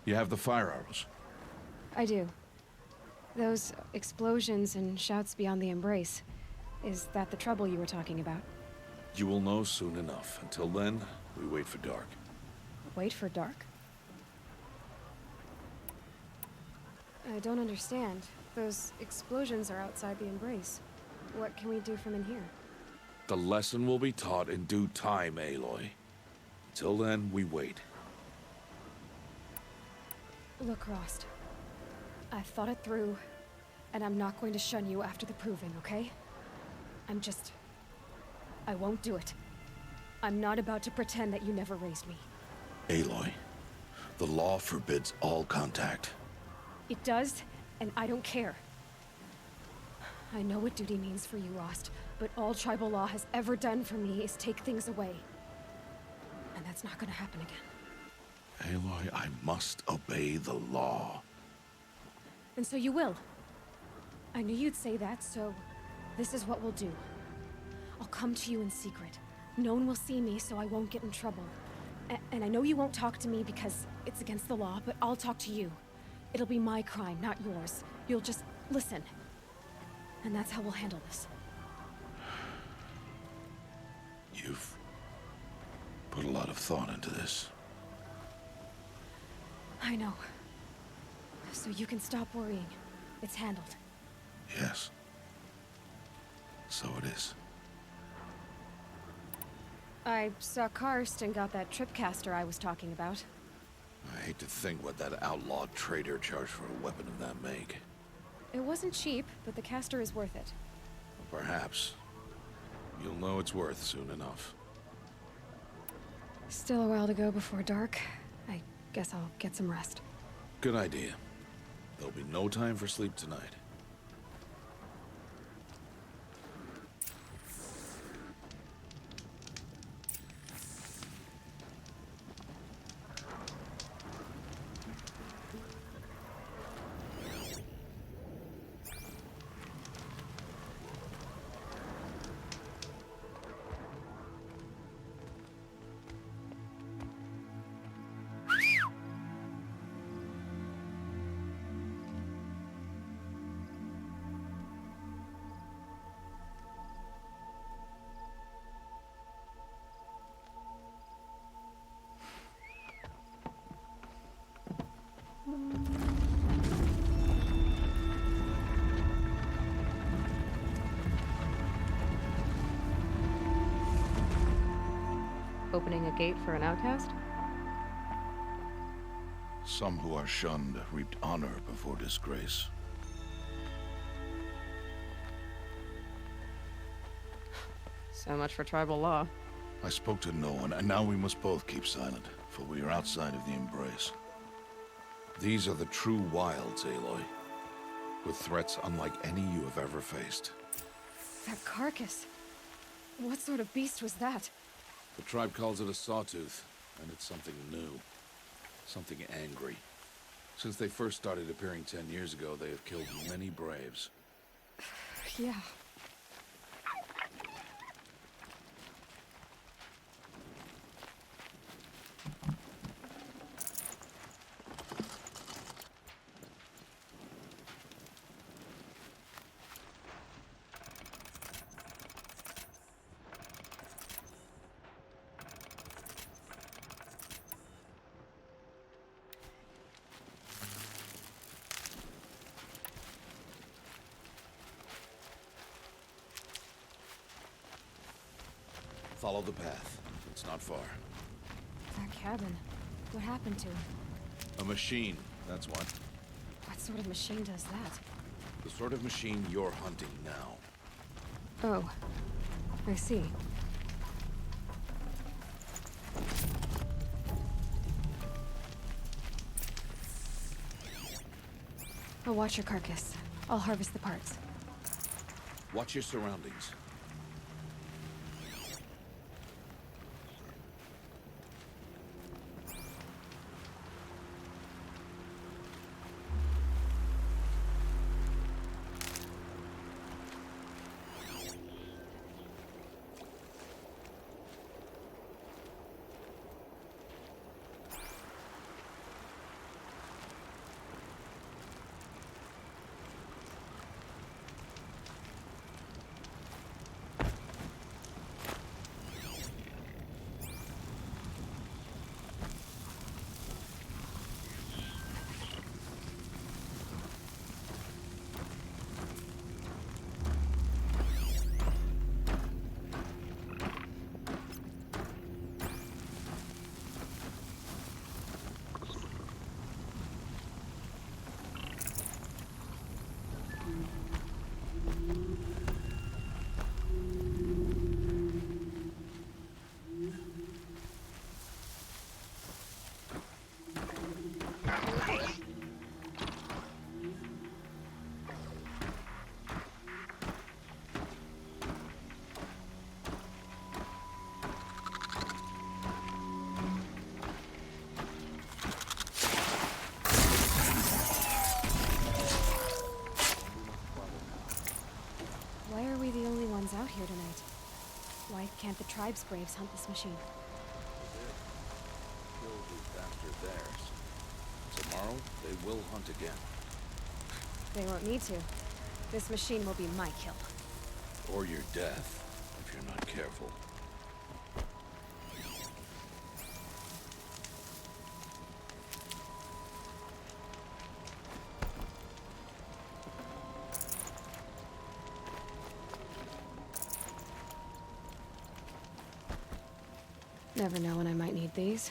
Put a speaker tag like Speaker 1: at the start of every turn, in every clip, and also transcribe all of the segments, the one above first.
Speaker 1: You have the fire arrows.
Speaker 2: I do. Those explosions and shouts beyond the embrace. Is that the trouble you were talking about?
Speaker 1: You will know soon enough. Until then, we wait for dark.
Speaker 2: Wait for dark? I don't understand. Those explosions are outside the embrace. What can we do from in here?
Speaker 1: The lesson will be taught in due time, Aloy. Until then, we wait.
Speaker 2: Look, Rost. I've thought it through, and I'm not going to shun you after the proving, okay? I won't do it. I'm not about to pretend that you never raised me.
Speaker 1: Aloy, the law forbids all contact.
Speaker 2: It does, and I don't care. I know what duty means for you, Rost, but all tribal law has ever done for me is take things away. And that's not gonna happen again.
Speaker 1: Aloy, I must obey the law.
Speaker 2: And so you will. I knew you'd say that, so this is what we'll do. I'll come to you in secret. No one will see me, so I won't get in trouble. And I know you won't talk to me because it's against the law, but I'll talk to you. It'll be my crime, not yours. You'll just listen. And that's how we'll handle this.
Speaker 1: You've put a lot of thought into this.
Speaker 2: I know. So you can stop worrying. It's handled.
Speaker 1: Yes. So it is.
Speaker 2: I saw Karst and got that tripcaster I was talking about.
Speaker 1: I hate to think what that outlawed trader charged for a weapon of that make.
Speaker 2: It wasn't cheap, but the caster is worth it.
Speaker 1: Perhaps. You'll know it's worth soon enough.
Speaker 2: Still a while to go before dark. I guess I'll get some rest.
Speaker 1: Good idea. There'll be no time for sleep tonight.
Speaker 3: Opening a gate for an outcast?
Speaker 1: Some who are shunned reaped honor before disgrace.
Speaker 3: So much for tribal law.
Speaker 1: I spoke to no one, and now we must both keep silent, for we are outside of the embrace. These are the true wilds, Aloy, with threats unlike any you have ever faced.
Speaker 2: That carcass. What sort of beast was that?
Speaker 1: The tribe calls it a sawtooth, and it's something new. Something angry. Since they first started appearing 10 years ago, they have killed many braves.
Speaker 2: Yeah.
Speaker 1: Follow the path. It's not far.
Speaker 2: That cabin. What happened to it?
Speaker 1: A machine, that's what.
Speaker 2: What sort of machine does that?
Speaker 1: The sort of machine you're hunting now.
Speaker 2: Oh. I see. I'll watch your carcass. I'll harvest the parts.
Speaker 1: Watch your surroundings.
Speaker 2: are we the only ones out here tonight? Why can't the tribe's braves hunt this machine?
Speaker 1: Killed is after theirs. Tomorrow, they will hunt again.
Speaker 2: They won't need to. This machine will be my kill.
Speaker 1: Or your death, if you're not careful.
Speaker 2: Never know when I might need these.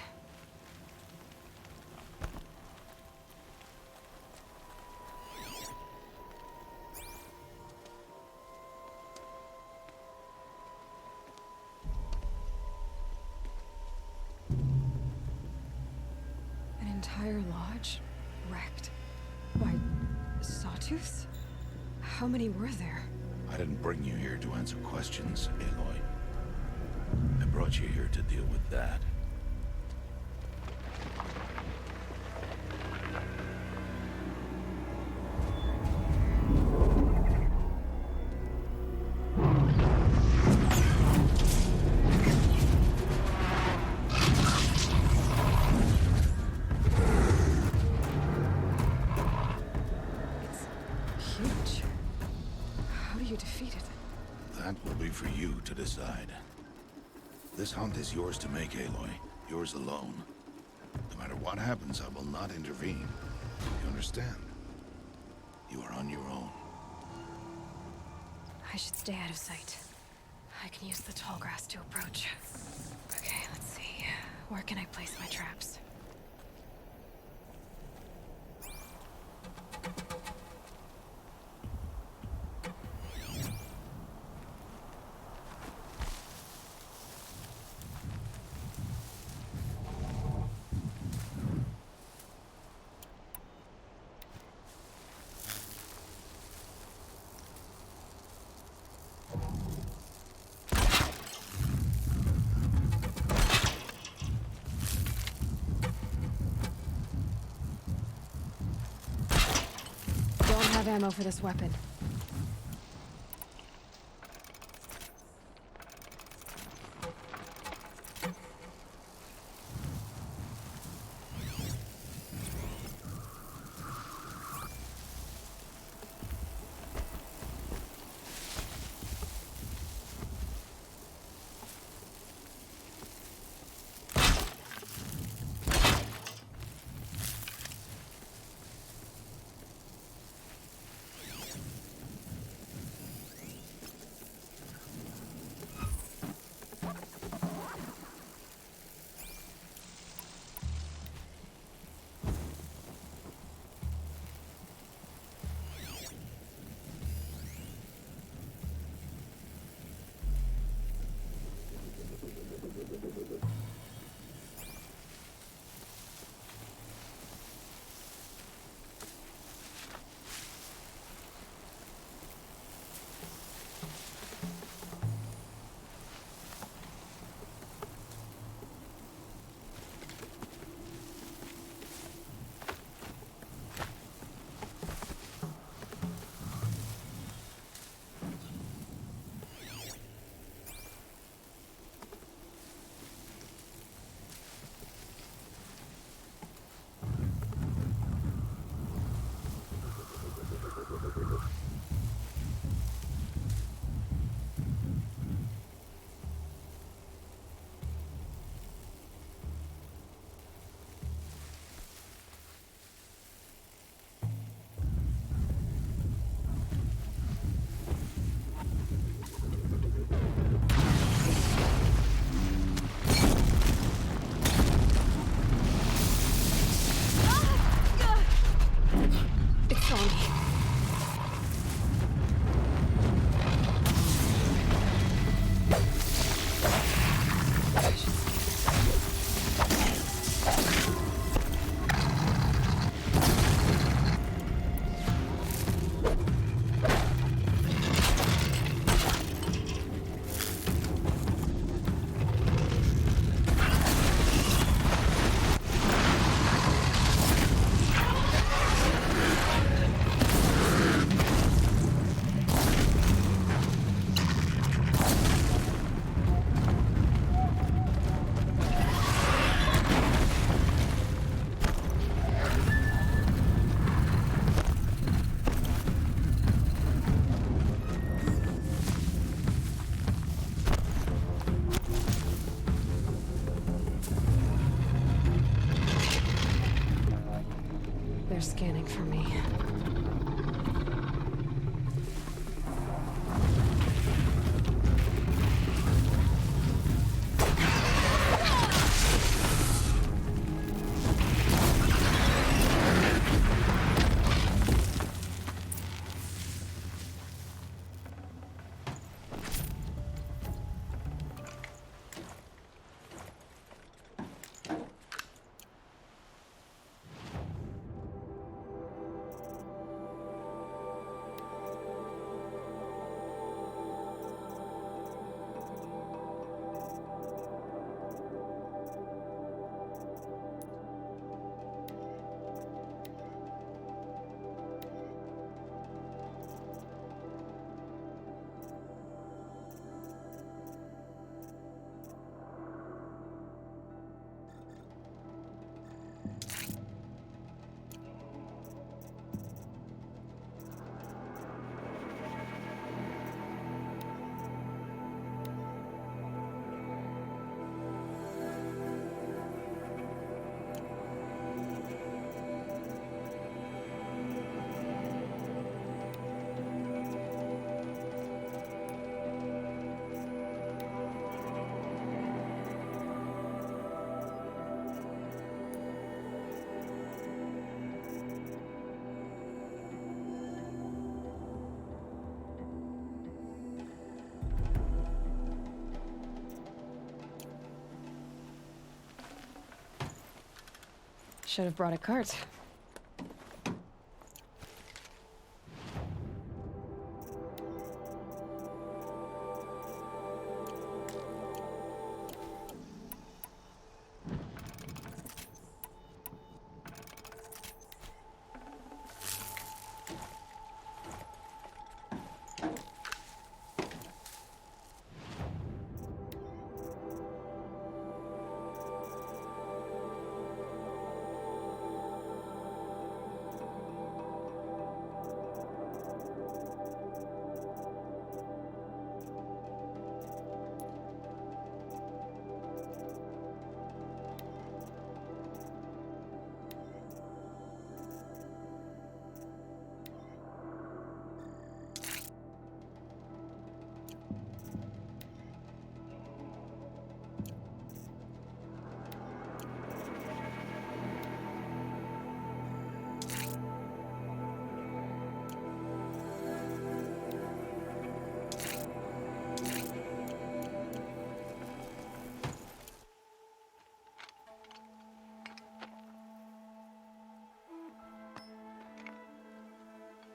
Speaker 2: An entire lodge wrecked by sawtooths? How many were there?
Speaker 1: I didn't bring you here to answer questions, Aloy. I brought you here to deal with that.
Speaker 2: It's huge. How do you defeat it?
Speaker 1: That will be for you to decide. This hunt is yours to make, Aloy. Yours alone. No matter what happens, I will not intervene. You understand? You are on your own.
Speaker 2: I should stay out of sight. I can use the tall grass to approach. Okay, let's see. Where can I place my traps? Don't have ammo for this weapon.
Speaker 3: Should have brought a cart.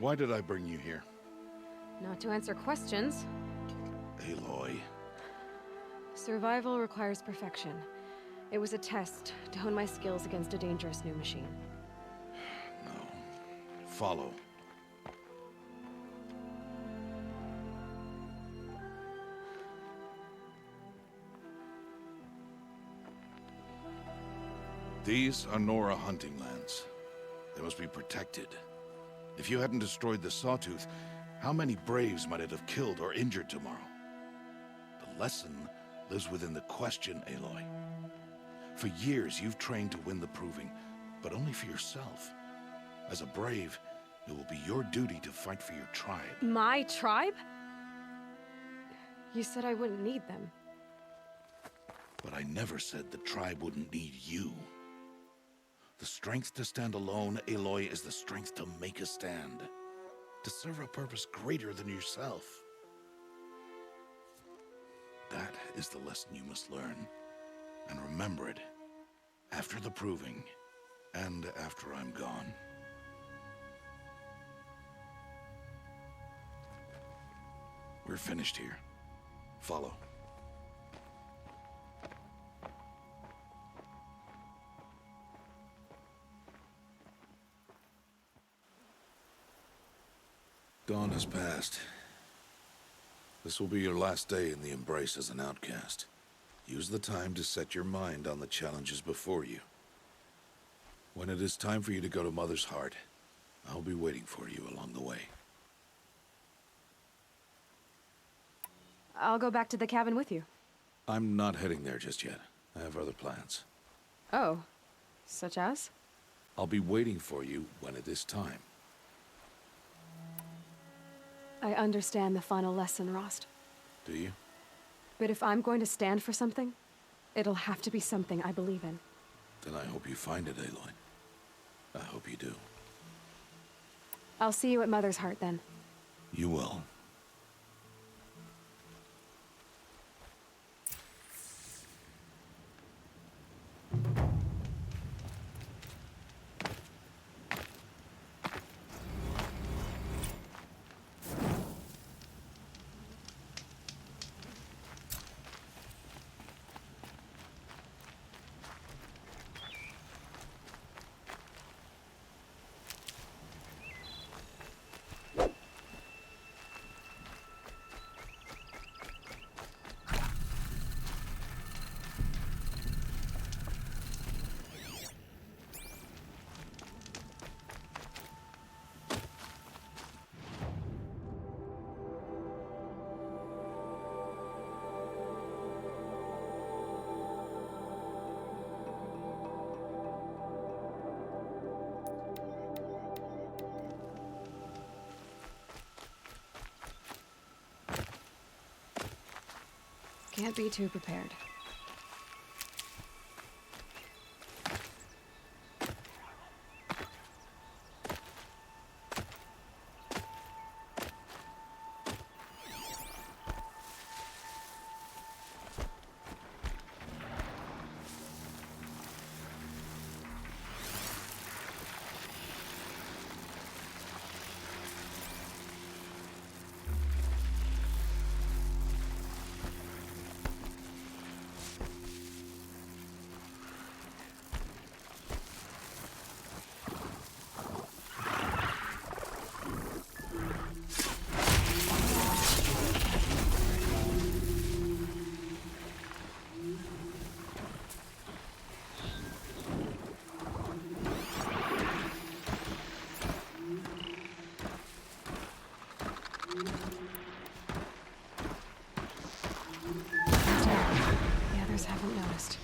Speaker 1: Why did I bring you here?
Speaker 3: Not to answer questions.
Speaker 1: Aloy.
Speaker 3: Survival requires perfection. It was a test to hone my skills against a dangerous new machine.
Speaker 1: No. Follow. These are Nora hunting lands. They must be protected. If you hadn't destroyed the Sawtooth, how many Braves might it have killed or injured tomorrow? The lesson lives within the question, Aloy. For years, you've trained to win the Proving, but only for yourself. As a Brave, it will be your duty to fight for your tribe.
Speaker 3: My tribe? You said I wouldn't need them.
Speaker 1: But I never said the tribe wouldn't need you. The strength to stand alone, Aloy, is the strength to make a stand. To serve a purpose greater than yourself. That is the lesson you must learn. And remember it. After the Proving. And after I'm gone. We're finished here. Follow. Dawn has passed. This will be your last day in the Embrace as an outcast. Use the time to set your mind on the challenges before you. When it is time for you to go to Mother's Heart, I'll be waiting for you along the way.
Speaker 3: I'll go back to the cabin with you.
Speaker 1: I'm not heading there just yet. I have other plans.
Speaker 3: Oh. Such as?
Speaker 1: I'll be waiting for you when it is time.
Speaker 3: I understand the final lesson, Rost.
Speaker 1: Do you?
Speaker 3: But if I'm going to stand for something, it'll have to be something I believe in.
Speaker 1: Then I hope you find it, Aloy. I hope you do.
Speaker 3: I'll see you at Mother's Heart, then.
Speaker 1: You will.
Speaker 3: Can't be too prepared. others haven't noticed.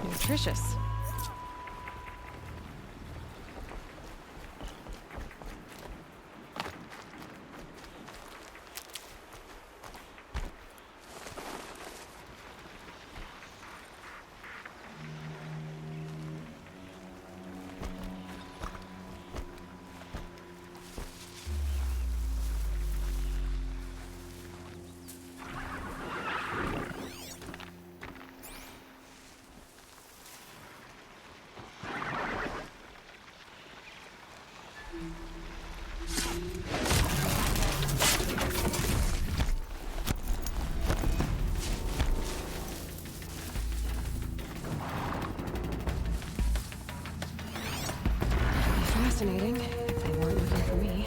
Speaker 3: Nutritious. Fascinating, if they weren't looking for me.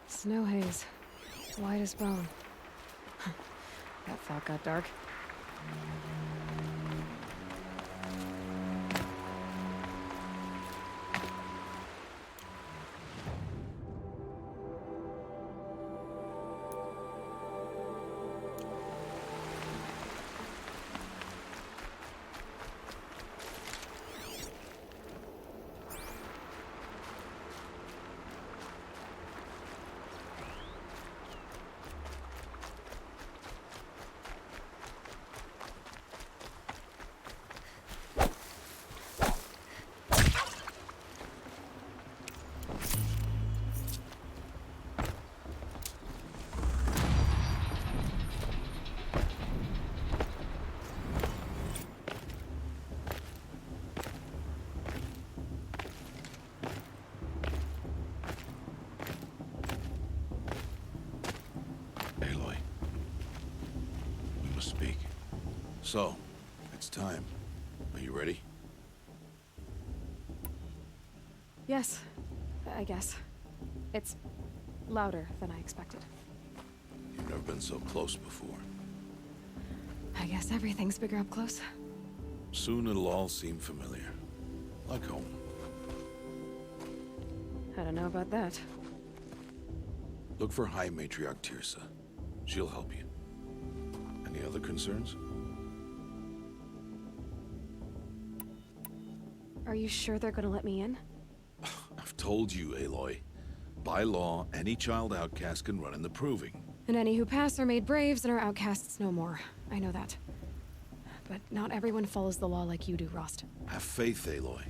Speaker 3: Snow haze. White as bone. That thought got dark.
Speaker 1: to speak. So, it's time. Are you ready?
Speaker 3: Yes, I guess. It's louder than I expected.
Speaker 1: You've never been so close before.
Speaker 3: I guess everything's bigger up close.
Speaker 1: Soon it'll all seem familiar. Like home.
Speaker 3: I don't know about that.
Speaker 1: Look for High Matriarch Teersa. She'll help you. Any other concerns?
Speaker 3: Are you sure they're gonna let me in?
Speaker 1: I've told you, Aloy. By law, any child outcast can run in the Proving.
Speaker 3: And any who pass are made braves and are outcasts no more. I know that. But not everyone follows the law like you do, Rost.
Speaker 1: Have faith, Aloy.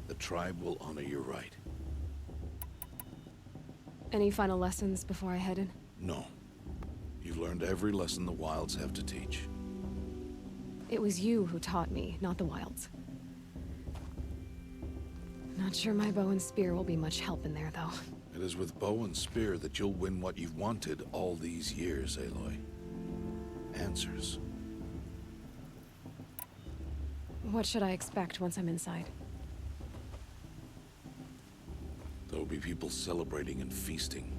Speaker 1: The tribe will honor your right.
Speaker 3: Any final lessons before I head in?
Speaker 1: No. You've learned every lesson the Wilds have to teach.
Speaker 3: It was you who taught me, not the Wilds. Not sure my bow and spear will be much help in there, though.
Speaker 1: It is with bow and spear that you'll win what you've wanted all these years, Aloy. Answers.
Speaker 3: What should I expect once I'm inside?
Speaker 1: There'll be people celebrating and feasting.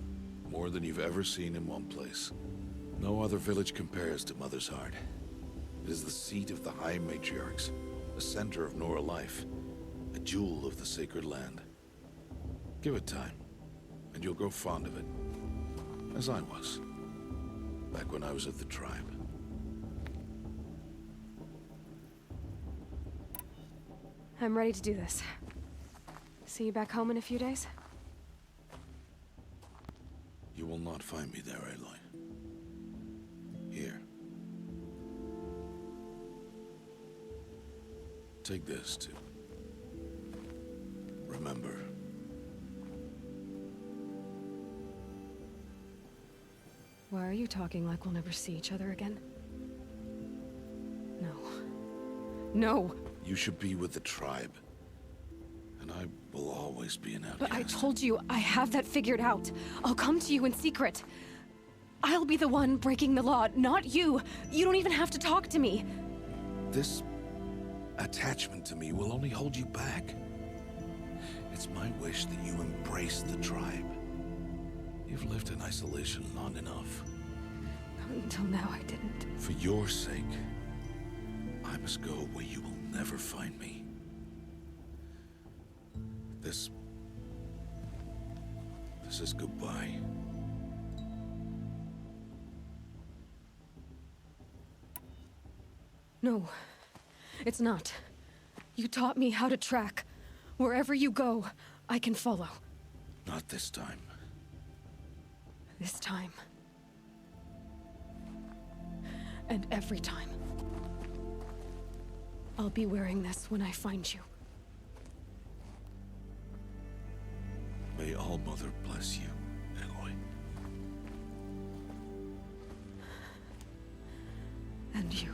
Speaker 1: More than you've ever seen in one place. No other village compares to Mother's Heart. It is the seat of the High Matriarchs, the center of Nora life, a jewel of the sacred land. Give it time, and you'll grow fond of it. As I was, back when I was at the tribe.
Speaker 3: I'm ready to do this. See you back home in a few days?
Speaker 1: You will not find me there, Aloy. Here. Take this, too. Remember.
Speaker 3: Why are you talking like we'll never see each other again? No. No!
Speaker 1: You should be with the tribe. And I will always be an outcast.
Speaker 3: But I told you, I have that figured out. I'll come to you in secret. I'll be the one breaking the law, not you. You don't even have to talk to me.
Speaker 1: This attachment to me will only hold you back. It's my wish that you embrace the tribe. You've lived in isolation long enough.
Speaker 3: Until now, I didn't.
Speaker 1: For your sake, I must go where you will never find me. This is goodbye.
Speaker 3: No, it's not. You taught me how to track. Wherever you go, I can follow.
Speaker 1: Not this time.
Speaker 3: This time. And every time. I'll be wearing this when I find you.
Speaker 1: May All-Mother bless you, Aloy.
Speaker 3: And you.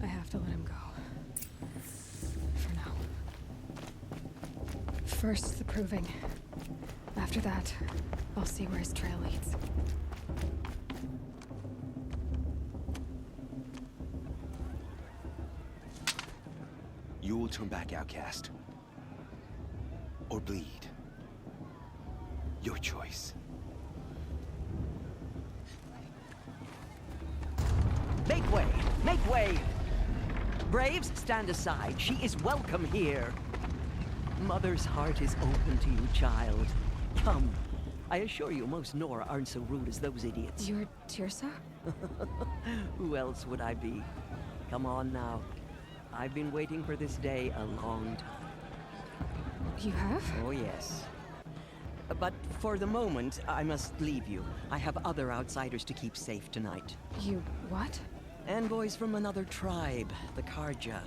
Speaker 3: I have to let him go. For now. First, the Proving. After that, I'll see where his trail leads.
Speaker 4: You will turn back, outcast. Or bleed. Your choice.
Speaker 5: Make way! Make way! Braves, stand aside. She is welcome here. Mother's heart is open to you, child. Come. I assure you, most Nora aren't so rude as those idiots.
Speaker 3: You're Teersa?
Speaker 5: Who else would I be? Come on now. I've been waiting for this day a long time.
Speaker 3: You have?
Speaker 5: Oh, yes. But for the moment, I must leave you. I have other outsiders to keep safe tonight.
Speaker 3: You what?
Speaker 5: Envoys from another tribe, the Carja.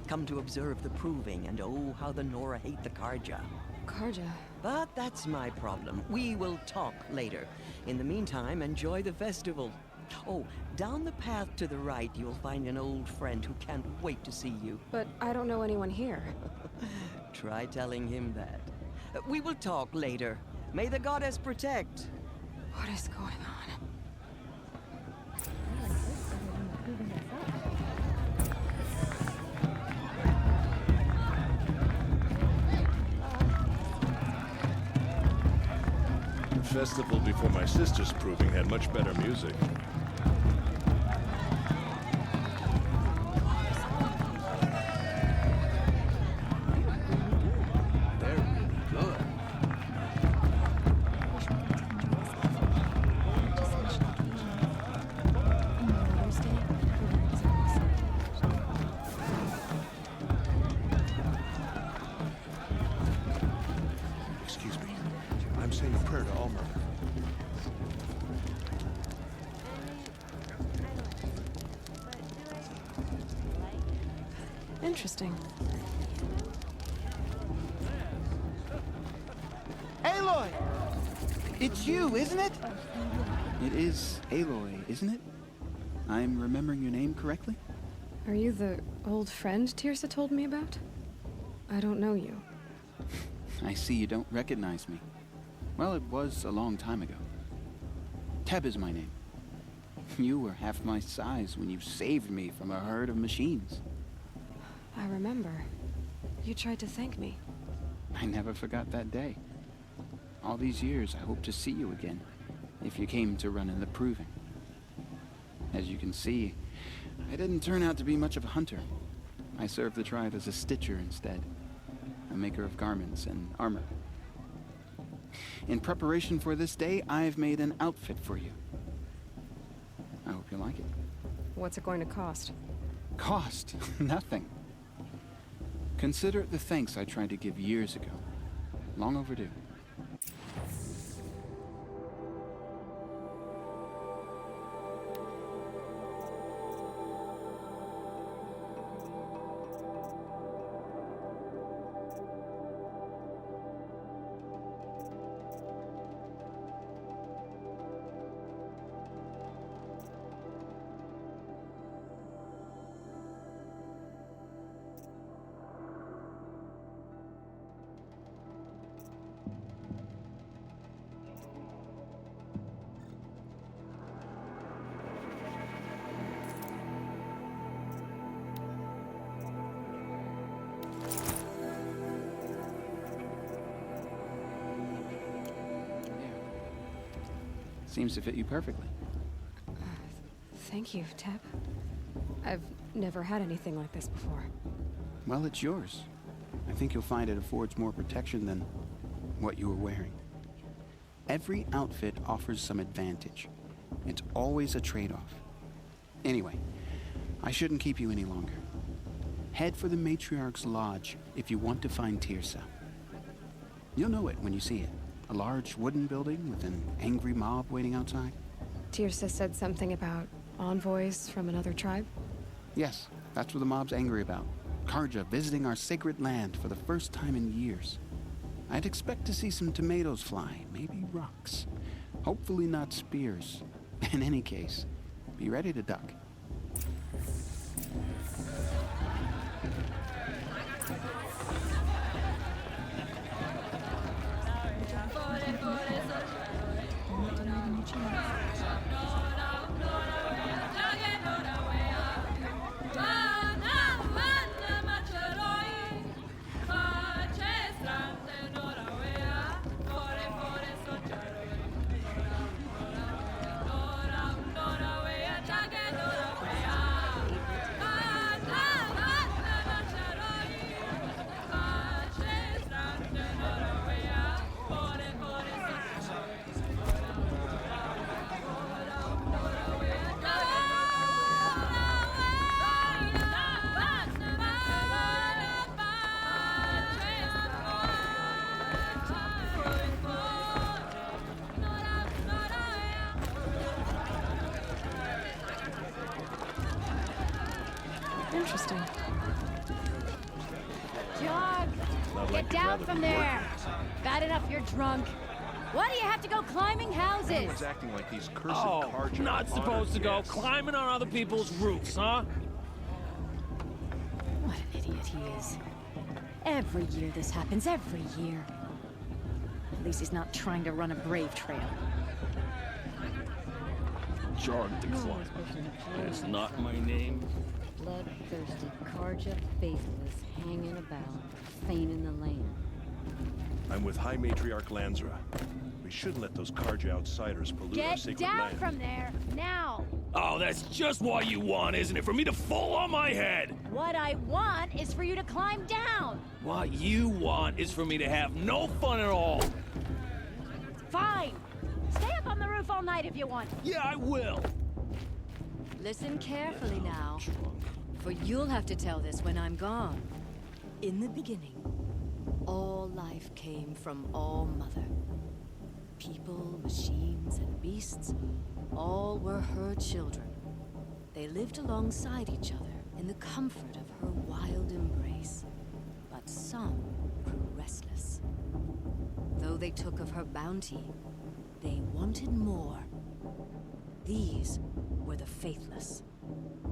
Speaker 5: Come to observe the Proving, and oh, how the Nora hate the Carja.
Speaker 3: Carja.
Speaker 5: But that's my problem. We will talk later. In the meantime, enjoy the festival. Oh, down the path to the right, you'll find an old friend who can't wait to see you.
Speaker 2: But I don't know anyone here.
Speaker 5: Try telling him that. We will talk later. May the goddess protect.
Speaker 2: What is going on?
Speaker 6: The festival before my sister's proving had much better music.
Speaker 1: They're really good.
Speaker 6: Excuse me. I'm saying a prayer to Almer.
Speaker 2: Interesting.
Speaker 7: Aloy! It's you, isn't it? It is Aloy, isn't it? I'm remembering your name correctly?
Speaker 2: Are you the old friend Tirsa told me about? I don't know you.
Speaker 7: I see you don't recognize me. Well, it was a long time ago. Teb is my name. You were half my size when you saved me from a herd of machines.
Speaker 2: I remember. You tried to thank me.
Speaker 7: I never forgot that day. All these years, I hope to see you again, if you came to run in the Proving. As you can see, I didn't turn out to be much of a hunter. I served the tribe as a stitcher instead, a maker of garments and armor. In preparation for this day, I've made an outfit for you. I hope you like it.
Speaker 2: What's it going to cost?
Speaker 7: Cost? Nothing. Consider it the thanks I tried to give years ago. Long overdue. Seems to fit you perfectly.
Speaker 2: Thank you, Teb. I've never had anything like this before.
Speaker 7: Well, it's yours. I think you'll find it affords more protection than what you were wearing. Every outfit offers some advantage. It's always a trade-off. Anyway, I shouldn't keep you any longer. Head for the Matriarch's Lodge if you want to find Tirsa. You'll know it when you see it. A large wooden building with an angry mob waiting outside.
Speaker 2: Tirsa said something about envoys from another tribe?
Speaker 7: Yes, that's what the mob's angry about. Karja visiting our sacred land for the first time in years. I'd expect to see some tomatoes fly, maybe rocks. Hopefully not spears. In any case, be ready to duck.
Speaker 2: Interesting.
Speaker 8: Jog!
Speaker 6: Not like
Speaker 8: Get
Speaker 6: you'd
Speaker 8: down
Speaker 6: rather
Speaker 8: from
Speaker 6: be
Speaker 8: there!
Speaker 6: working.
Speaker 8: Bad enough you're drunk. Why do you have to go climbing houses?
Speaker 6: Everyone's acting like these cursed
Speaker 9: Oh,
Speaker 6: carja
Speaker 9: not
Speaker 6: are
Speaker 9: supposed to go
Speaker 6: honored guests.
Speaker 9: climbing on other people's roofs, huh?
Speaker 8: What an idiot he is. Every year this happens, every year. At least he's not trying to run a brave trail.
Speaker 9: Jordan Decline. That's not my name.
Speaker 8: Bloodthirsty Carja faithless hanging about, feigning the land.
Speaker 6: I'm with High Matriarch Lansra. We shouldn't let those Carja outsiders pollute our
Speaker 8: Get
Speaker 6: sacred
Speaker 8: down
Speaker 6: land.
Speaker 8: from there, now!
Speaker 9: Oh, that's just what you want, isn't it? For me to fall on my head!
Speaker 8: What I want is for you to climb down!
Speaker 9: What you want is for me to have no fun at all.
Speaker 8: Fine! Stay up on the roof all night if you want.
Speaker 9: Yeah, I will.
Speaker 8: Listen carefully now, for you'll have to tell this when I'm gone. In the beginning, all life came from All Mother. People, machines, and beasts, all were her children. They lived alongside each other in the comfort of her wild embrace. But some grew restless. Though they took of her bounty, they wanted more. These were the faithless.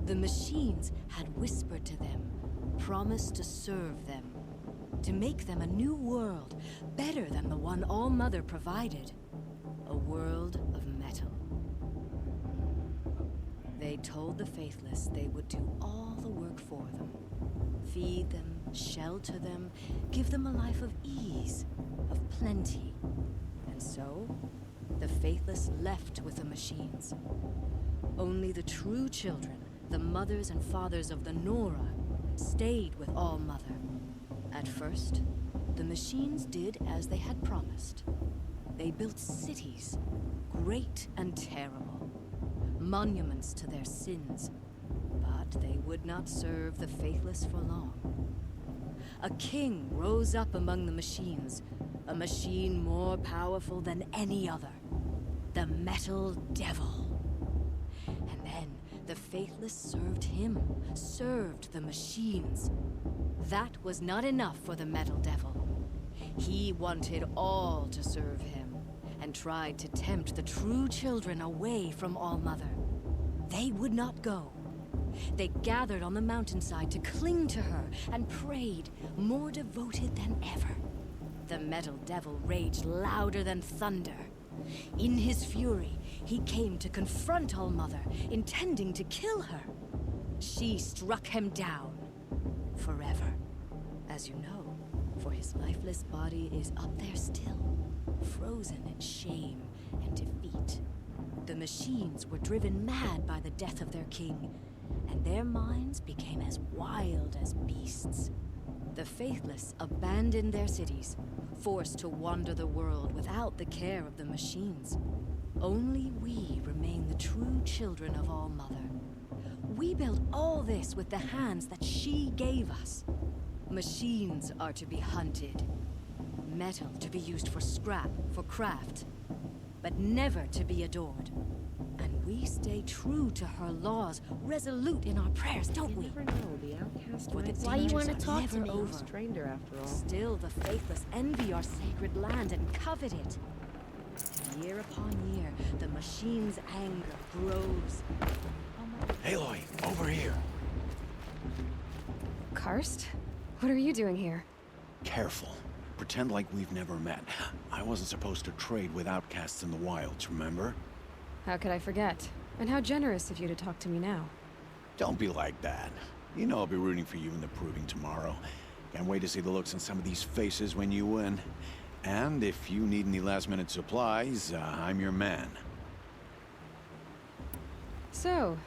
Speaker 8: The machines had whispered to them, promised to serve them, to make them a new world, better than the one All Mother provided. A world of metal. They told the faithless they would do all the work for them. Feed them, shelter them, give them a life of ease, of plenty. And so, the faithless left with the machines. Only the true children, the mothers and fathers of the Nora, stayed with All Mother. At first, the machines did as they had promised. They built cities, great and terrible, monuments to their sins, but they would not serve the faithless for long. A king rose up among the machines, a machine more powerful than any other, the Metal Devil. And then the faithless served him, served the machines. That was not enough for the Metal Devil. He wanted all to serve him, and tried to tempt the true children away from All Mother. They would not go. They gathered on the mountainside to cling to her and prayed, more devoted than ever. The Metal Devil raged louder than thunder. In his fury, he came to confront All Mother, intending to kill her. She struck him down. Forever. As you know, for his lifeless body is up there still, frozen in shame and defeat. The machines were driven mad by the death of their king, and their minds became as wild as beasts. The faithless abandoned their cities, forced to wander the world without the care of the machines. Only we remain the true children of All Mother. We built all this with the hands that she gave us. Machines are to be hunted. Metal to be used for scrap, for craft. But never to be adored. And we stay true to her laws, resolute in our prayers, don't we?
Speaker 10: You never know, the outcast
Speaker 8: For the
Speaker 10: might
Speaker 8: dangers
Speaker 10: want
Speaker 8: are
Speaker 10: to talk
Speaker 8: never
Speaker 10: to me.
Speaker 8: over.
Speaker 10: Stranger after all.
Speaker 8: Still, the faithless envy our sacred land and covet it. Year upon year, the machine's anger grows.
Speaker 4: Aloy, over here.
Speaker 2: Karst? What are you doing here?
Speaker 11: Careful. Pretend like we've never met. I wasn't supposed to trade with outcasts in the wilds, remember?
Speaker 2: How could I forget? And how generous of you to talk to me now.
Speaker 11: Don't be like that. You know I'll be rooting for you in the proving tomorrow. Can't wait to see the looks on some of these faces when you win. And if you need any last-minute supplies, I'm your man.
Speaker 2: So,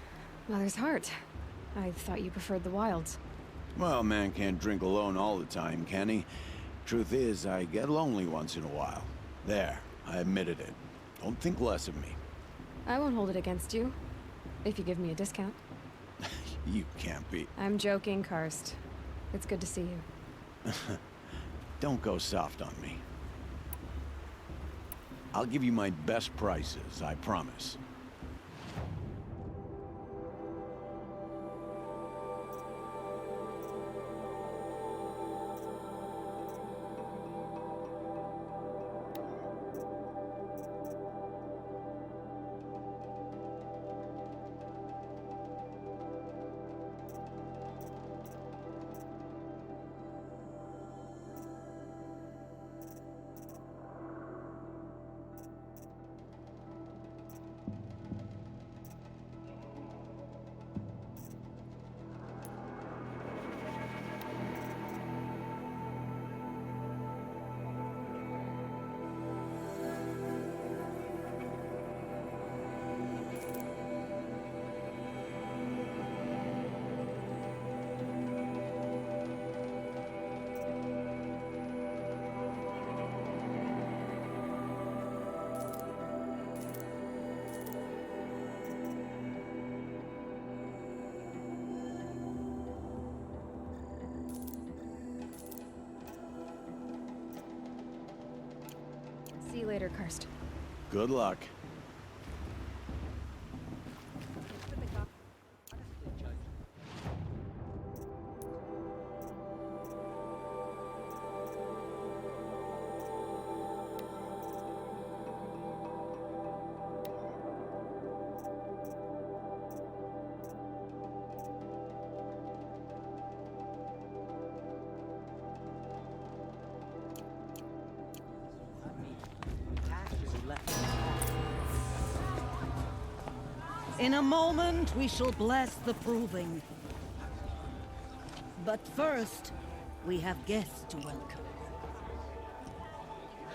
Speaker 2: Mother's Heart. I thought you preferred the wilds.
Speaker 11: Well, man can't drink alone all the time, can he? Truth is, I get lonely once in a while. There, I admitted it. Don't think less of me.
Speaker 2: I won't hold it against you. If you give me a discount.
Speaker 11: You can't be.
Speaker 2: I'm joking, Karst. It's good to see you.
Speaker 11: Don't go soft on me. I'll give you my best prices, I promise.
Speaker 2: See you later, Karst.
Speaker 11: Good luck.
Speaker 12: In a moment, we shall bless the proving. But first, we have guests to welcome.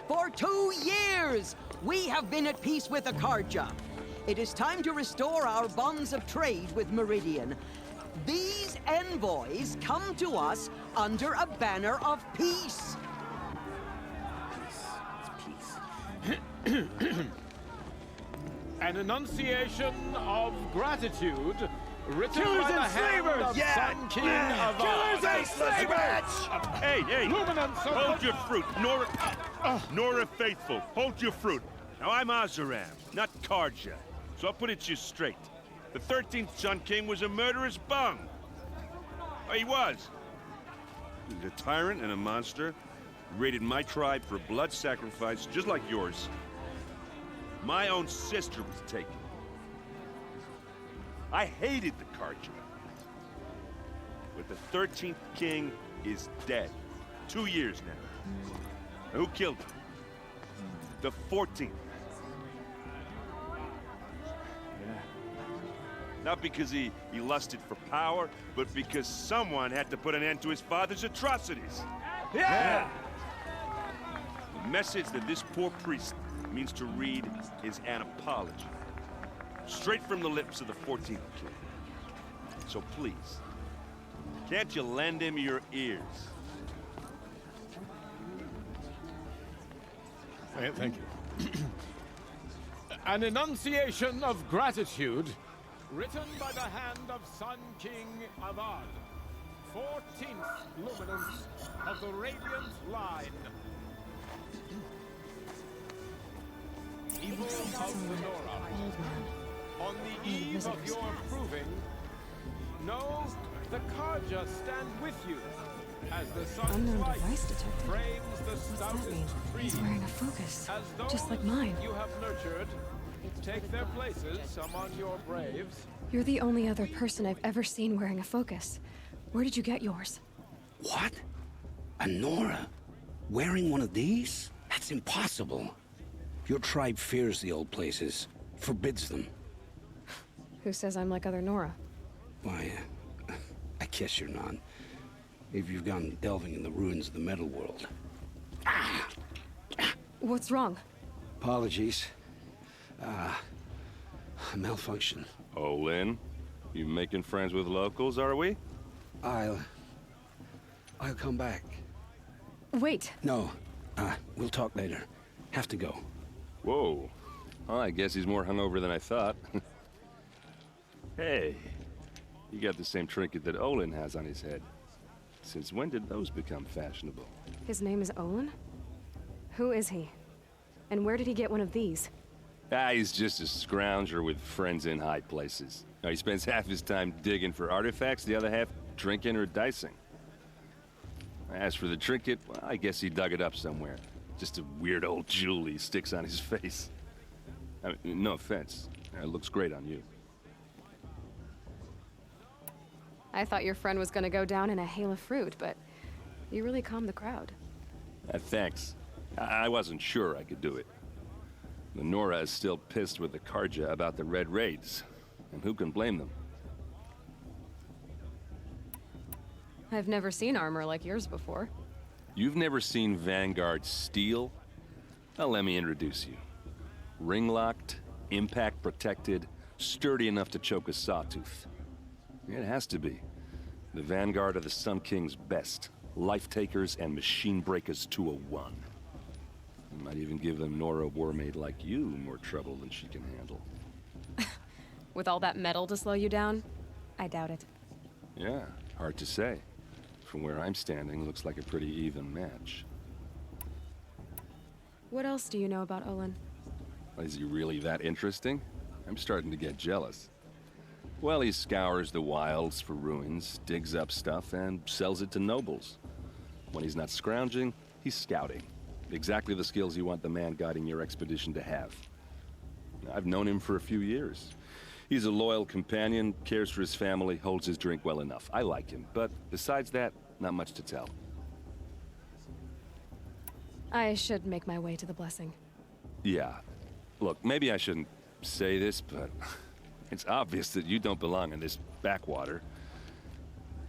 Speaker 5: For 2 years, we have been at peace with Akarja. It is time to restore our bonds of trade with Meridian. These envoys come to us under a banner of peace.
Speaker 13: An enunciation of gratitude written by the hand of Sun King of
Speaker 6: Killers and slavers! Hey, hold your fruit. Nora Faithful, hold your fruit. Now, I'm Oseram, not Karja, so I'll put it to you straight. The 13th Sun King was a murderous bung. Oh, he was. He was a tyrant and a monster. Raided my tribe for blood sacrifice, just like yours. My own sister was taken. I hated the Karja. But the 13th king is dead. 2 years now. And who killed him? The 14th. Not because he lusted for power, but because someone had to put an end to his father's atrocities.
Speaker 13: Yeah!
Speaker 6: The message that this poor priest means to read is an apology. Straight from the lips of the 14th king. So please, can't you lend him your ears?
Speaker 13: Thank you. An enunciation of gratitude written by the hand of Sun King Avad, 14th luminance of the Radiant Line. Evil of the Nora. On the eve of your proving, know the Karja stand with you as the sun's
Speaker 2: Unknown
Speaker 13: light
Speaker 2: device detected.
Speaker 13: frames the
Speaker 2: What's that
Speaker 13: stoutest
Speaker 2: mean?
Speaker 13: trees.
Speaker 2: He's wearing a focus,
Speaker 13: As
Speaker 2: just like
Speaker 13: those
Speaker 2: mine.
Speaker 13: you have nurtured take their places among your braves.
Speaker 2: You're the only other person I've ever seen wearing a focus. Where did you get yours?
Speaker 14: What? A Nora? Wearing one of these? That's impossible. Your tribe fears the old places, forbids them.
Speaker 2: Who says I'm like other Nora?
Speaker 14: Why, I guess you're not. If you've gone delving in the ruins of the metal world.
Speaker 2: What's wrong?
Speaker 14: Apologies. A malfunction.
Speaker 9: Oh, Lynn? You making friends with locals, are we?
Speaker 14: I'll come back.
Speaker 2: Wait.
Speaker 14: No, we'll talk later. Have to go.
Speaker 9: Whoa. Well, I guess he's more hungover than I thought. Hey, you got the same trinket that Olin has on his head. Since when did those become fashionable?
Speaker 2: His name is Olin? Who is he? And where did he get one of these?
Speaker 9: He's just a scrounger with friends in high places. Now, he spends half his time digging for artifacts, the other half drinking or dicing. As for the trinket, well, I guess he dug it up somewhere. Just a weird old jewel he sticks on his face. I mean, no offense. It looks great on you.
Speaker 2: I thought your friend was gonna go down in a hail of fruit, but you really calmed the crowd.
Speaker 9: Thanks. I wasn't sure I could do it. The Nora is still pissed with the Karja about the Red Raids, and who can blame them?
Speaker 2: I've never seen armor like yours before.
Speaker 9: You've never seen Vanguard steel? Well, let me introduce you. Ring-locked, impact-protected, sturdy enough to choke a sawtooth. It has to be. The Vanguard of the Sun King's best. Life-takers and machine-breakers to a one. I might even give them Nora Warmaid like you more trouble than she can handle.
Speaker 2: With all that metal to slow you down? I doubt it.
Speaker 9: Yeah, hard to say. From where I'm standing, looks like a pretty even match.
Speaker 2: What else do you know about Olin?
Speaker 9: Is he really that interesting? I'm starting to get jealous. Well, he scours the wilds for ruins, digs up stuff, and sells it to nobles. When he's not scrounging, he's scouting. Exactly the skills you want the man guiding your expedition to have. I've known him for a few years. He's a loyal companion, cares for his family, holds his drink well enough. I like him, but besides that, not much to tell.
Speaker 2: I should make my way to the blessing.
Speaker 9: Yeah. Look, maybe I shouldn't say this, but it's obvious that you don't belong in this backwater.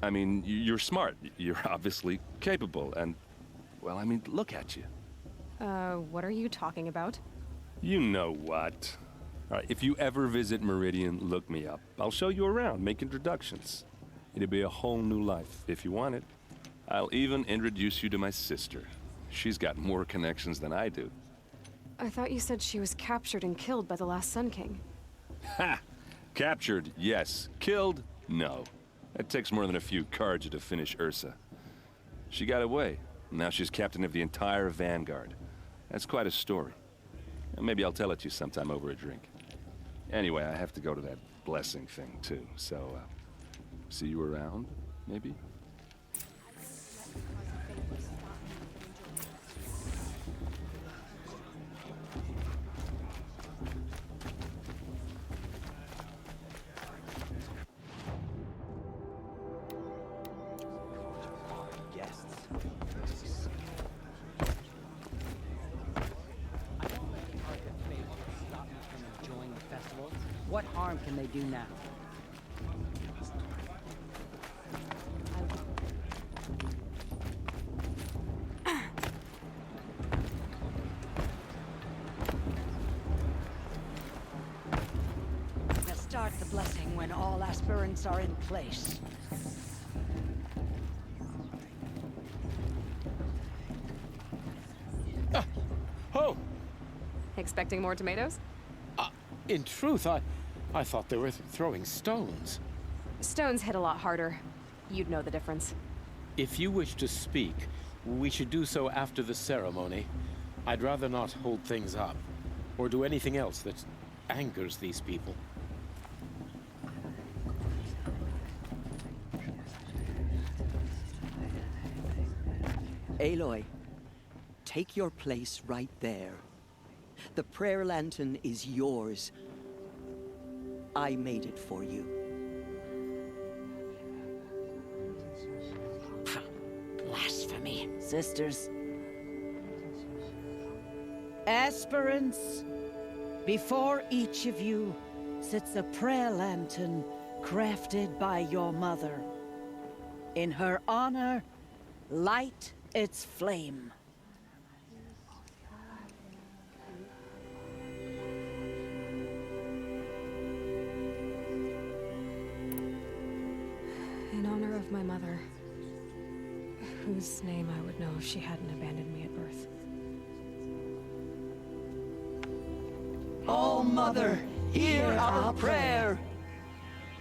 Speaker 9: I mean, you're smart. You're obviously capable, and, well, I mean, look at you.
Speaker 2: What are you talking about?
Speaker 9: You know what. All right, if you ever visit Meridian, look me up. I'll show you around, make introductions. It'll be a whole new life, if you want it. I'll even introduce you to my sister. She's got more connections than I do.
Speaker 2: I thought you said she was captured and killed by the last Sun King.
Speaker 9: Ha! Captured, yes. Killed, no. It takes more than a few Carja to finish Ursa. She got away. Now she's captain of the entire Vanguard. That's quite a story. Maybe I'll tell it to you sometime over a drink. Anyway, I have to go to that blessing thing, too. So, see you around, maybe?
Speaker 5: What harm can they do now?
Speaker 12: We'll start the blessing when all aspirants are in place.
Speaker 13: Oh!
Speaker 2: Expecting more tomatoes?
Speaker 13: In truth, I thought they were throwing stones.
Speaker 2: Stones hit a lot harder. You'd know the difference.
Speaker 13: If you wish to speak, we should do so after the ceremony. I'd rather not hold things up, or do anything else that angers these people.
Speaker 5: Aloy, take your place right there. The prayer lantern is yours. I made it for you.
Speaker 12: Blasphemy. Sisters. Aspirants, before each of you sits a prayer lantern crafted by your mother. In her honor, light its flame.
Speaker 2: In honor of my mother, whose name I would know if she hadn't abandoned me at birth.
Speaker 5: Oh, Mother, hear our prayer.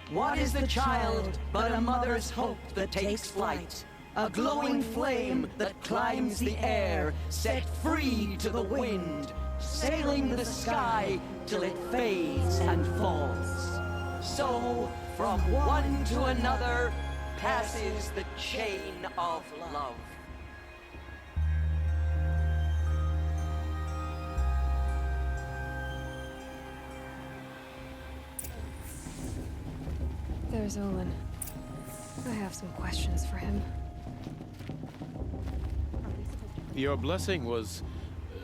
Speaker 5: What is the child but a mother's hope that takes flight? A glowing flame that climbs the air, set free to the wind, sailing the sky till it fades and falls. So, from one to another, passes the chain of love.
Speaker 2: There's Olin. I have some questions for him.
Speaker 13: Your blessing was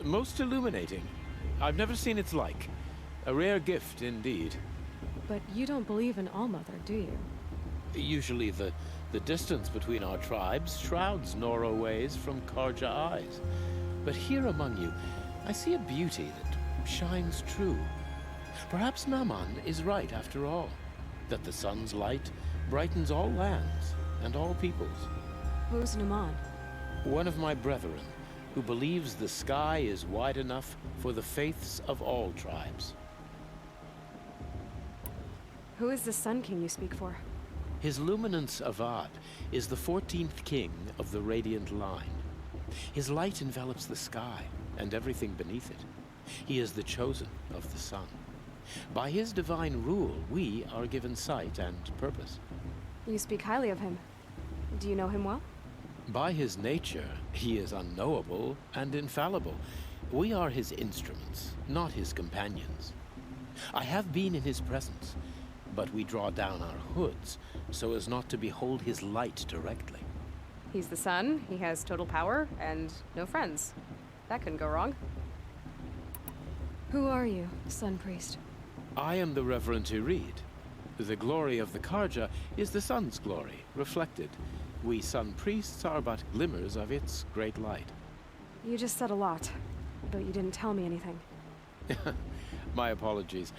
Speaker 13: most illuminating. I've never seen its like. A rare gift indeed.
Speaker 2: But you don't believe in Allmother, do you?
Speaker 13: Usually the distance between our tribes shrouds Nora ways from Carja eyes. But here among you, I see a beauty that shines true. Perhaps Naman is right after all, that the sun's light brightens all lands and all peoples.
Speaker 2: Who's Naman?
Speaker 13: One of my brethren, who believes the sky is wide enough for the faiths of all tribes.
Speaker 2: Who is the Sun King you speak for?
Speaker 13: His Luminance Avad is the 14th king of the Radiant Line. His light envelops the sky
Speaker 15: and everything beneath it. He is the chosen of the sun. By his divine rule, we are given sight and purpose.
Speaker 3: You speak highly of him. Do you know him well?
Speaker 15: By his nature, he is unknowable and infallible. We are his instruments, not his companions. I have been in his presence, but we draw down our hoods so as not to behold his light directly.
Speaker 3: He's the sun, he has total power, and no friends. That couldn't go wrong. Who are you, Sun Priest?
Speaker 15: I am the Reverend Irid. The glory of the Carja is the sun's glory, reflected. We sun priests are but glimmers of its great light.
Speaker 3: You just said a lot, but you didn't tell me anything.
Speaker 15: My apologies.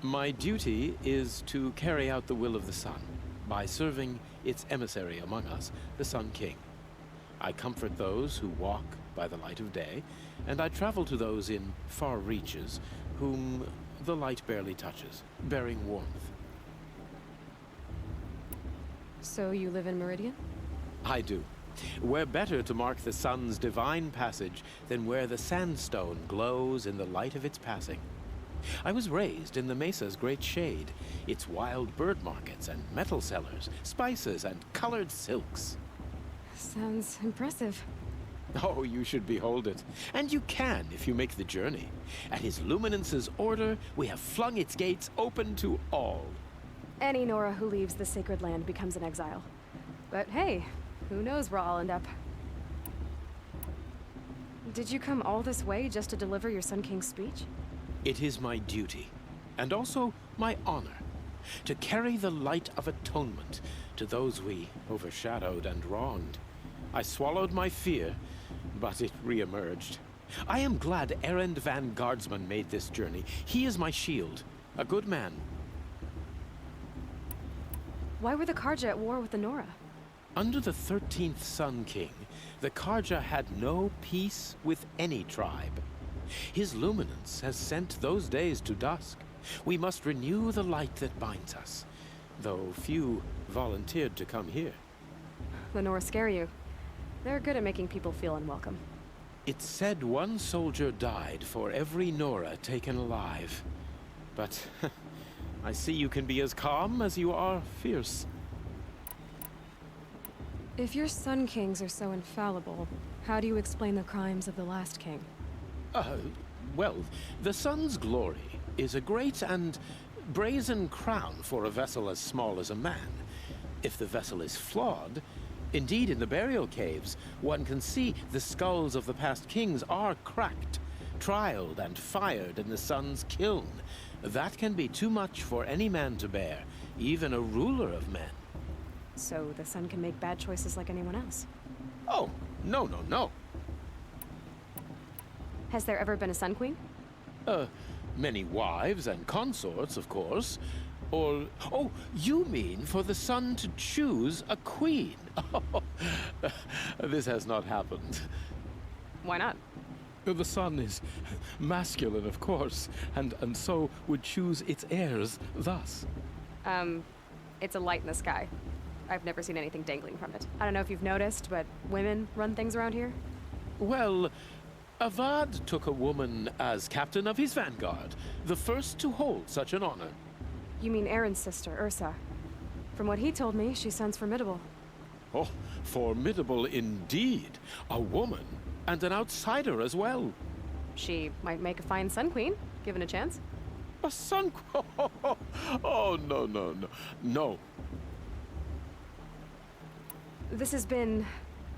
Speaker 15: My duty is to carry out the will of the sun by serving its emissary among us, the Sun King. I comfort those who walk by the light of day, and I travel to those in far reaches whom the light barely touches, bearing warmth.
Speaker 3: So you live in Meridian?
Speaker 15: I do. Where better to mark the sun's divine passage than where the sandstone glows in the light of its passing. I was raised in the mesa's great shade, its wild bird markets and metal cellars, spices and colored silks.
Speaker 3: Sounds impressive.
Speaker 15: Oh, you should behold it. And you can if you make the journey. At his luminance's order, we have flung its gates open to all.
Speaker 3: Any Nora who leaves the sacred land becomes an exile. But hey, who knows where I'll end up. Did you come all this way just to deliver your Sun King's speech?
Speaker 15: It is my duty, and also my honor, to carry the light of atonement to those we overshadowed and wronged. I swallowed my fear, but it re-emerged. I am glad Erend van Guardsman made this journey. He is my shield, a good man.
Speaker 3: Why were the Carja at war with the Nora?
Speaker 15: Under the 13th Sun King, the Carja had no peace with any tribe. His luminance has sent those days to dusk. We must renew the light that binds us, though few volunteered to come here.
Speaker 3: The Nora scare you. They're good at making people feel unwelcome.
Speaker 15: It's said one soldier died for every Nora taken alive. But I see you can be as calm as you are fierce.
Speaker 2: If your Sun Kings are so infallible, how do you explain the crimes of the last king?
Speaker 15: Well, the sun's glory is a great and brazen crown for a vessel as small as a man. If the vessel is flawed, indeed in the burial caves, one can see the skulls of the past kings are cracked, trialed and fired in the sun's kiln. That can be too much for any man to bear, even a ruler of men.
Speaker 3: So the sun can make bad choices like anyone else?
Speaker 15: Oh, no.
Speaker 3: Has there ever been a Sun Queen?
Speaker 15: Many wives and consorts, of course. Or, oh, you mean for the sun to choose a queen? This has not happened.
Speaker 3: Why not?
Speaker 15: The sun is masculine, of course, and so would choose its heirs thus.
Speaker 3: It's a light in the sky. I've never seen anything dangling from it. I don't know if you've noticed, but women run things around here?
Speaker 15: Well, Avad took a woman as captain of his vanguard, the first to hold such an honor.
Speaker 3: You mean Aaron's sister, Ursa. From what he told me, she sounds formidable.
Speaker 15: Oh, formidable indeed. A woman, and an outsider as well.
Speaker 3: She might make a fine Sun Queen, given a chance.
Speaker 15: A Sun Queen? Oh, no.
Speaker 3: This has been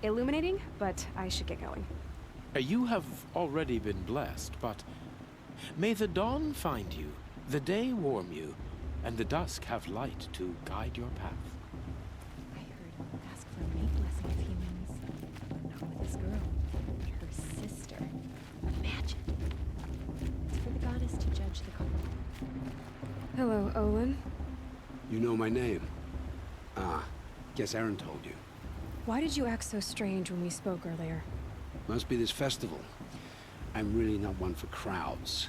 Speaker 3: illuminating, but I should get going.
Speaker 15: You have already been blessed, but may the dawn find you, the day warm you, and the dusk have light to guide your path.
Speaker 8: I heard ask for a mate blessing of humans, but not with this girl, her sister. Imagine. It's for the goddess to judge the couple.
Speaker 2: Hello, Olin.
Speaker 14: You know my name? Ah, guess Aaron told you.
Speaker 2: Why did you act so strange when we spoke earlier?
Speaker 14: Must be this festival. I'm really not one for crowds.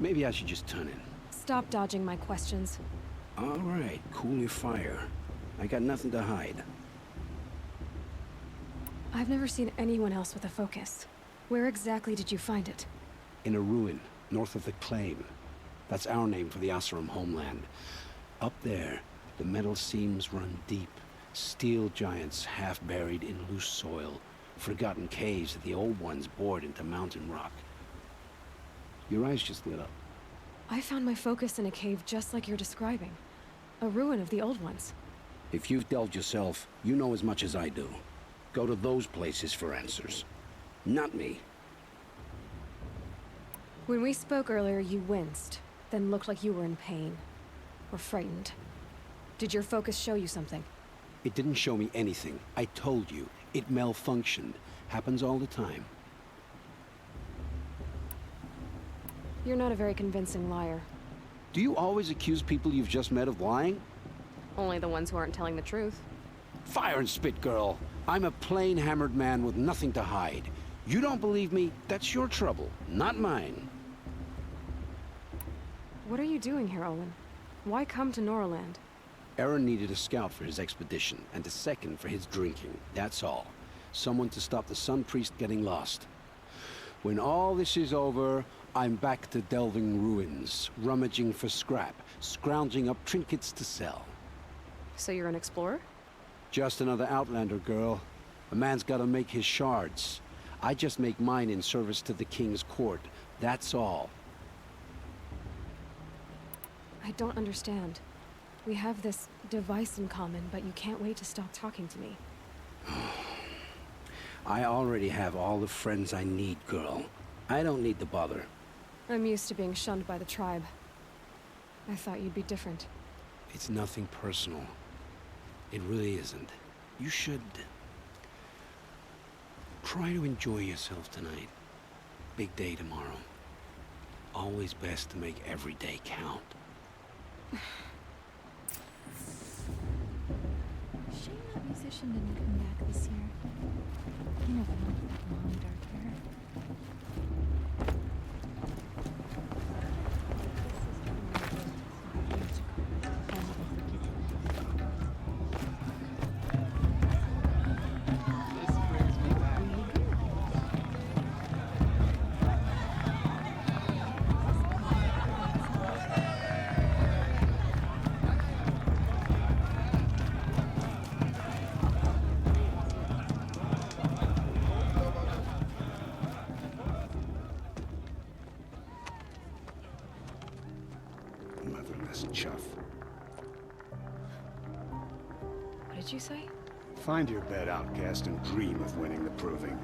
Speaker 14: Maybe I should just turn in.
Speaker 2: Stop dodging my questions.
Speaker 14: All right, cool your fire. I got nothing to hide.
Speaker 2: I've never seen anyone else with a focus. Where exactly did you find it?
Speaker 14: In a ruin, north of the Claim. That's our name for the Oseram homeland. Up there, the metal seams run deep. Steel giants half buried in loose soil. Forgotten caves that the old ones bored into mountain rock. Your eyes just lit up.
Speaker 2: I found my focus in a cave just like you're describing. A ruin of the old ones.
Speaker 14: If you've delved yourself, you know as much as I do. Go to those places for answers. Not me.
Speaker 2: When we spoke earlier, you winced, then looked like you were in pain. Or frightened. Did your focus show you something?
Speaker 14: It didn't show me anything. I told you. It malfunctioned. Happens all the time.
Speaker 2: You're not a very convincing liar.
Speaker 14: Do you always accuse people you've just met of lying?
Speaker 2: Only the ones who aren't telling the truth.
Speaker 14: Fire and spit, girl. I'm a plain hammered man with nothing to hide. You don't believe me? That's your trouble, not mine.
Speaker 2: What are you doing here, Olin? Why come to Noraland?
Speaker 14: Aaron needed a scout for his expedition, and a second for his drinking. That's all. Someone to stop the Sun Priest getting lost. When all this is over, I'm back to delving ruins, rummaging for scrap, scrounging up trinkets to sell.
Speaker 2: So you're an explorer?
Speaker 14: Just another Outlander, girl. A man's gotta make his shards. I just make mine in service to the King's court. That's all.
Speaker 2: I don't understand. We have this device in common, but you can't wait to stop talking to me.
Speaker 14: I already have all the friends I need, girl. I don't need the bother.
Speaker 2: I'm used to being shunned by the tribe. I thought you'd be different.
Speaker 14: It's nothing personal. It really isn't. You should... try to enjoy yourself tonight. Big day tomorrow. Always best to make every day count.
Speaker 16: Shame that musician didn't come back this year. You never know with that long dark hair.
Speaker 14: Motherless chuff.
Speaker 2: What did you say?
Speaker 17: Find your bed, outcast, and dream of winning the Proving.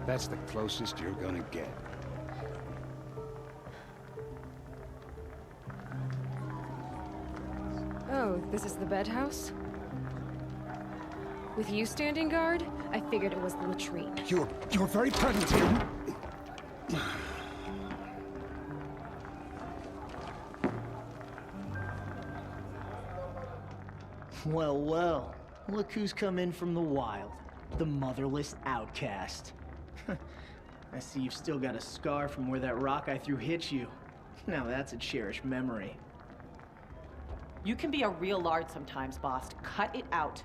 Speaker 17: That's the closest you're gonna get.
Speaker 2: Oh, this is the bedhouse? With you standing guard, I figured it was the latrine.
Speaker 17: Your very presence here...
Speaker 18: Well, well. Look who's come in from the wild. The motherless outcast. I see you've still got a scar from where that rock I threw hit you. Now that's a cherished memory.
Speaker 19: You can be a real lard sometimes, boss. Cut it out.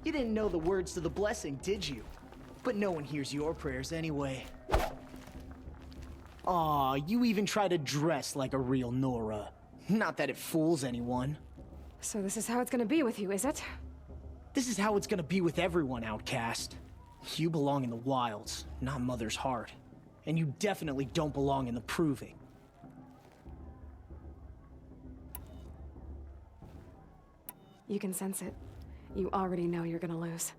Speaker 18: You didn't know the words to the blessing, did you? But no one hears your prayers anyway. Aw, you even try to dress like a real Nora. Not that it fools anyone.
Speaker 2: So this is how it's gonna be with you, is it?
Speaker 18: This is how it's gonna be with everyone, outcast. You belong in the wilds, not Mother's Heart. And you definitely don't belong in the Proving.
Speaker 2: You can sense it. You already know you're gonna lose.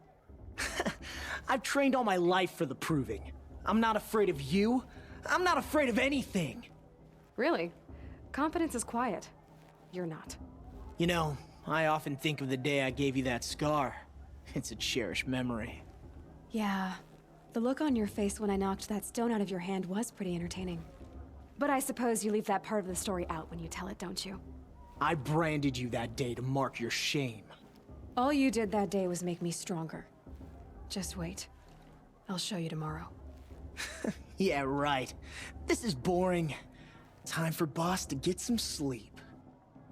Speaker 18: I've trained all my life for the Proving. I'm not afraid of you. I'm not afraid of anything.
Speaker 2: Really? Confidence is quiet. You're not.
Speaker 18: You know, I often think of the day I gave you that scar. It's a cherished memory.
Speaker 2: Yeah. The look on your face when I knocked that stone out of your hand was pretty entertaining. But I suppose you leave that part of the story out when you tell it, don't you?
Speaker 18: I branded you that day to mark your shame.
Speaker 2: All you did that day was make me stronger. Just wait. I'll show you tomorrow.
Speaker 18: Yeah, right. This is boring. Time for Boss to get some sleep.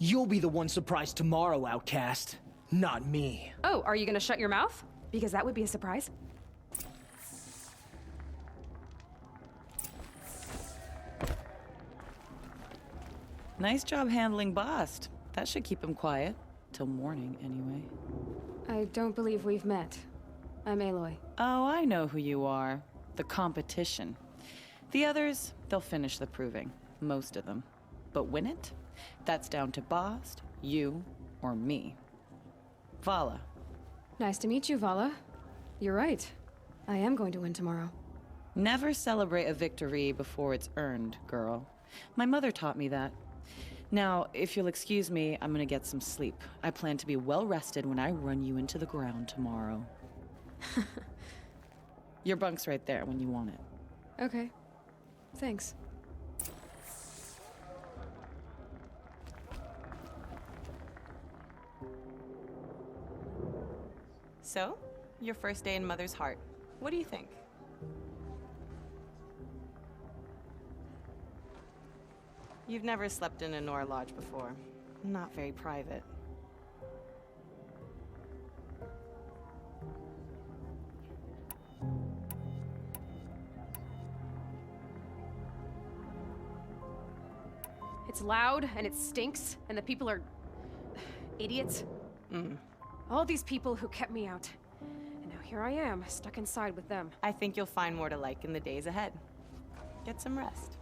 Speaker 18: You'll be the one surprised tomorrow, outcast. Not me.
Speaker 3: Oh, are you gonna shut your mouth? Because that would be a surprise.
Speaker 20: Nice job handling Bast. That should keep him quiet. Till morning, anyway.
Speaker 3: I don't believe we've met. I'm Aloy.
Speaker 20: Oh, I know who you are. The competition. The others, they'll finish the proving. Most of them. But win it? That's down to Bast, you, or me. Vala.
Speaker 3: Nice to meet you, Vala. You're right. I am going to win tomorrow.
Speaker 20: Never celebrate a victory before it's earned, girl. My mother taught me that. Now, if you'll excuse me, I'm gonna get some sleep. I plan to be well rested when I run you into the ground tomorrow. Your bunk's right there when you want it.
Speaker 3: Okay. Thanks.
Speaker 20: So, your first day in Mother's Heart. What do you think? You've never slept in a Nora Lodge before. Not very private.
Speaker 3: It's loud, and it stinks, and the people are... idiots. All these people who kept me out. And now here I am, stuck inside with them.
Speaker 20: I think you'll find more to like in the days ahead. Get some rest.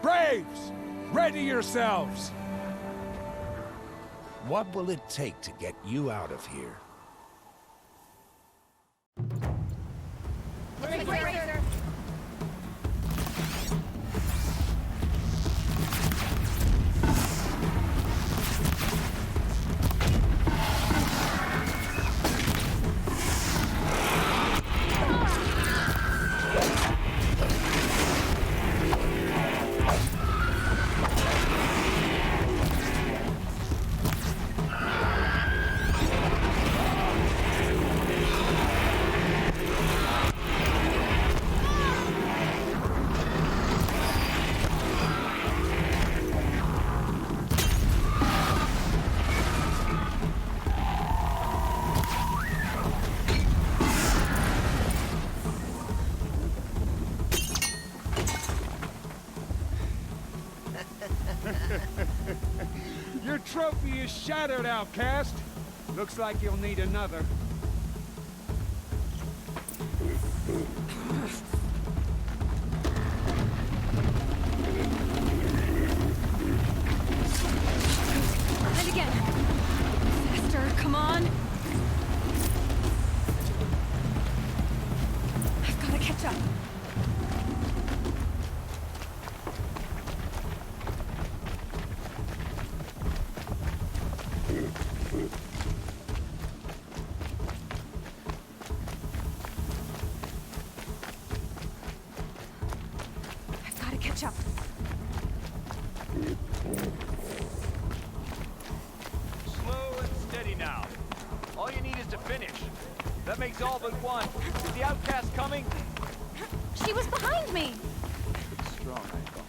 Speaker 21: Braves! Ready yourselves! What will it take to get you out of here?
Speaker 17: Your trophy is shattered, outcast. Looks like you'll need another.
Speaker 3: And again. Faster, come on. I've got to catch up. Catch up.
Speaker 4: Slow and steady now. All you need is to finish. That makes all but one. Is the outcast coming?
Speaker 3: She was behind me.
Speaker 4: Strong ankle.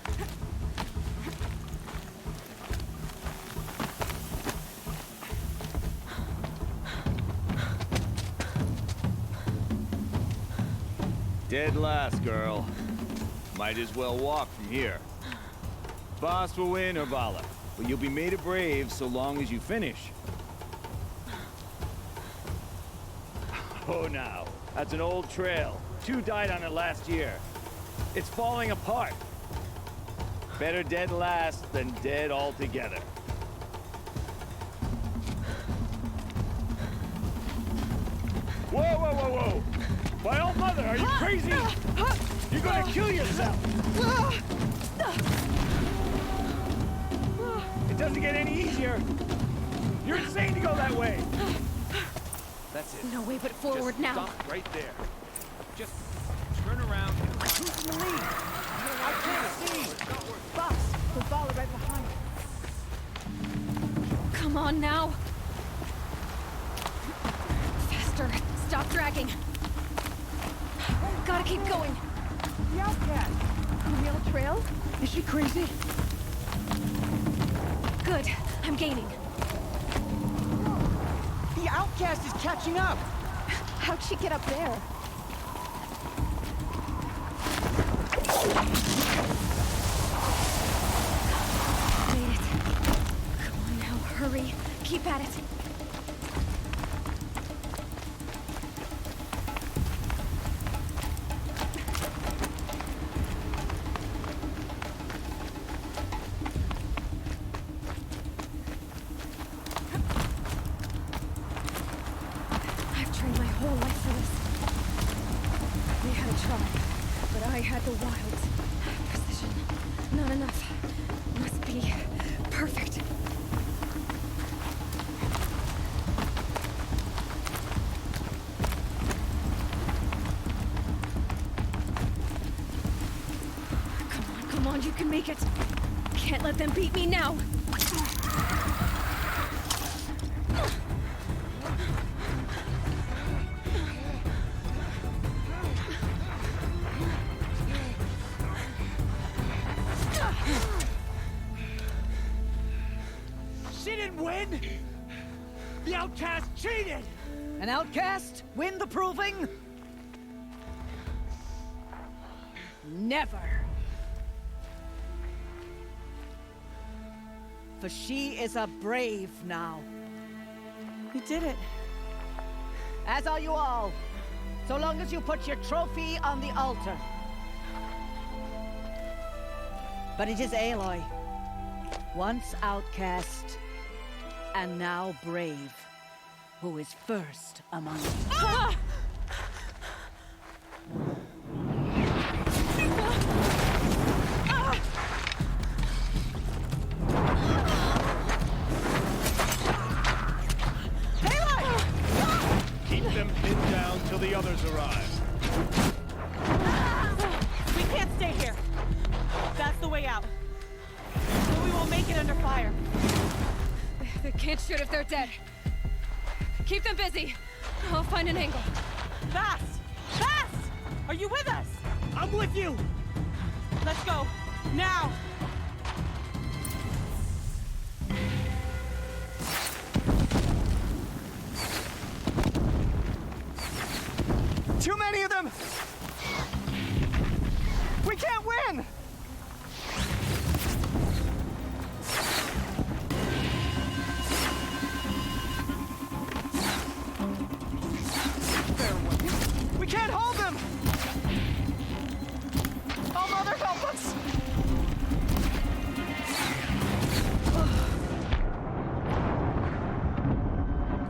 Speaker 4: Dead last, girl. Might as well walk from here. Boss will win, Urvala, but you'll be made a brave so long as you finish. Oh, now. That's an old trail. 2 died on it last year. It's falling apart. Better dead last than dead altogether. Whoa, whoa, whoa, whoa! My old mother, are you crazy? You're gonna kill yourself! It doesn't get any easier. You're insane to go that way. That's it.
Speaker 2: No way but forward
Speaker 4: Just
Speaker 2: now.
Speaker 4: Stop right there. Just turn around. Who's in the lead? I can't see.
Speaker 19: Boss, Urvala right behind.
Speaker 2: Come on now. Faster. Stop dragging. Gotta keep going.
Speaker 19: The outcast. On the old trail? Is she crazy?
Speaker 2: Good. I'm gaining.
Speaker 19: The outcast is catching up.
Speaker 2: How'd she get up there? Made it. Come on now, hurry. Keep at it. I've trained my whole life for this. They had a tribe, but I had the wilds. Precision. Not enough. Must be perfect. Come on, you can make it. Can't let them beat me now.
Speaker 19: She didn't win! The outcast cheated!
Speaker 12: An outcast win the proving? Never. For she is a brave now.
Speaker 20: You did it.
Speaker 12: As are you all. So long as you put your trophy on the altar. But it is Aloy. Once outcast, and now brave, who is first among you.
Speaker 2: Ah!
Speaker 4: Keep them pinned down till the others arrive.
Speaker 19: We can't stay here. That's the way out. But we won't make it under fire.
Speaker 2: They can't shoot if they're dead. Keep them busy. I'll find an angle.
Speaker 19: Fast! Fast! Are you with us? I'm with you! Let's go. Now!
Speaker 18: Too many of them! We can't win! We can't hold them! Oh, Mother, help us!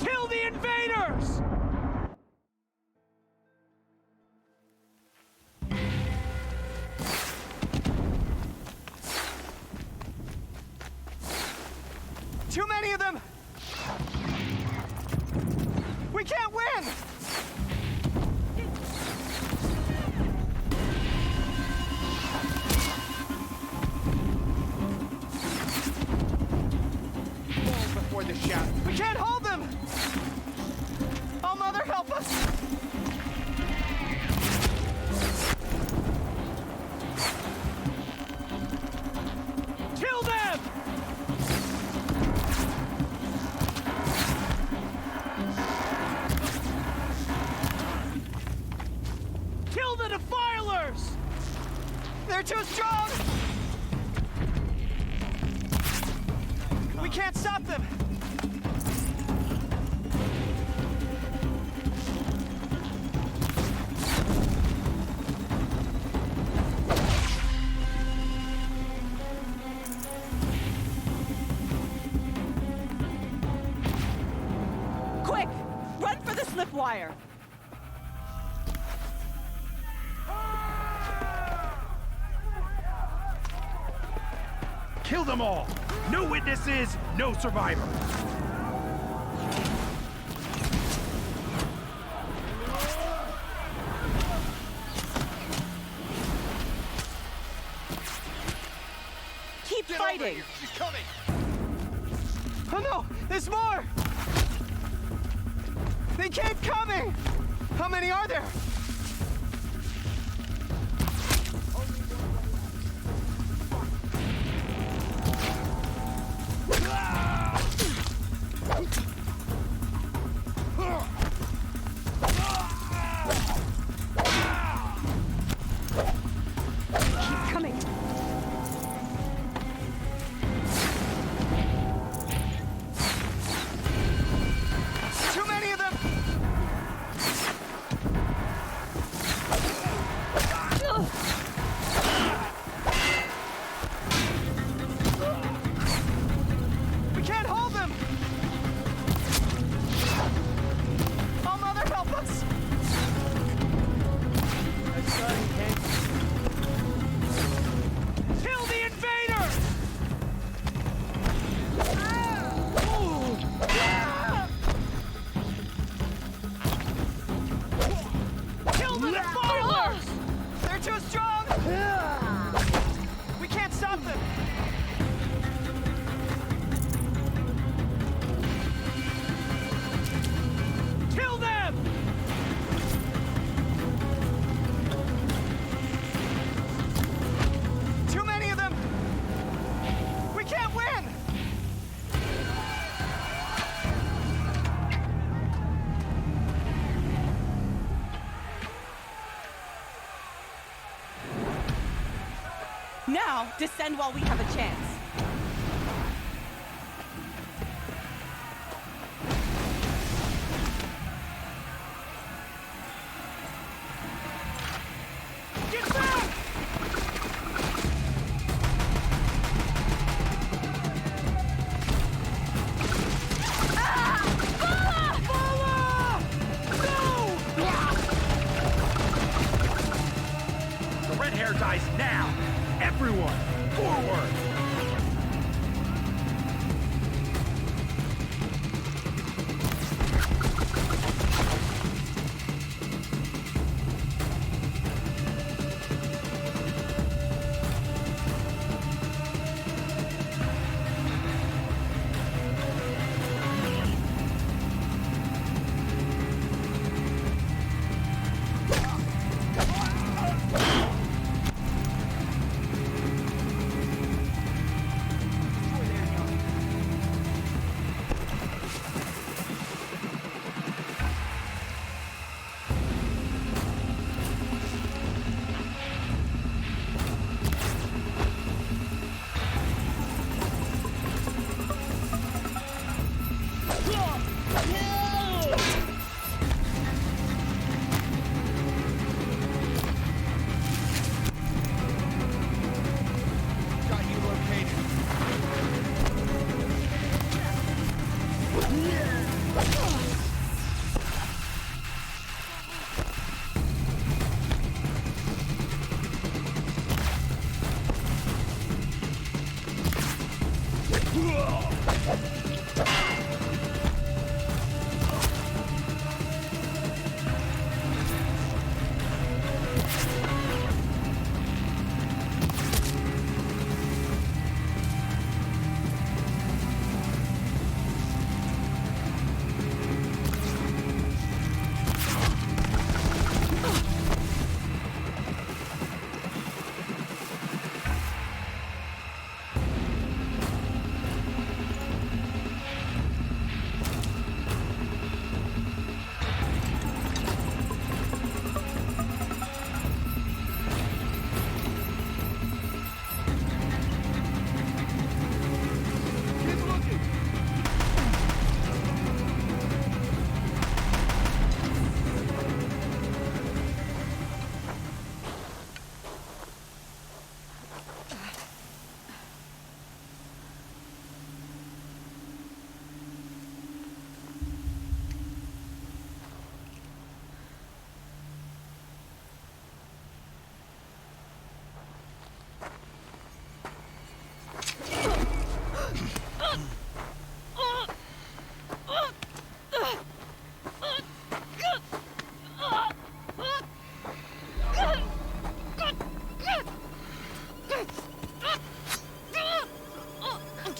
Speaker 18: Kill the invaders! Too many of them! We can't win! Before the shout. We can't hold them! Oh, Mother, help us! Kill them! Kill the Defiant! can't stop them!
Speaker 19: Quick! Run for the slip wire!
Speaker 1: Kill them all! No witnesses, no survivors!
Speaker 19: Keep fighting!
Speaker 1: She's coming!
Speaker 18: Oh no! There's more! They keep coming! How many are there?
Speaker 2: Keep coming.
Speaker 18: Too many of them! We can't hold them! Oh, Mother, help us!
Speaker 1: Kill the invader!
Speaker 18: Kill the defilers! They're too strong! We can't stop them!
Speaker 1: Kill them!
Speaker 18: Too many of them! We can't win!
Speaker 19: Now, descend while we have a chance.
Speaker 1: Get back! The red hair dies now! Everyone, forward!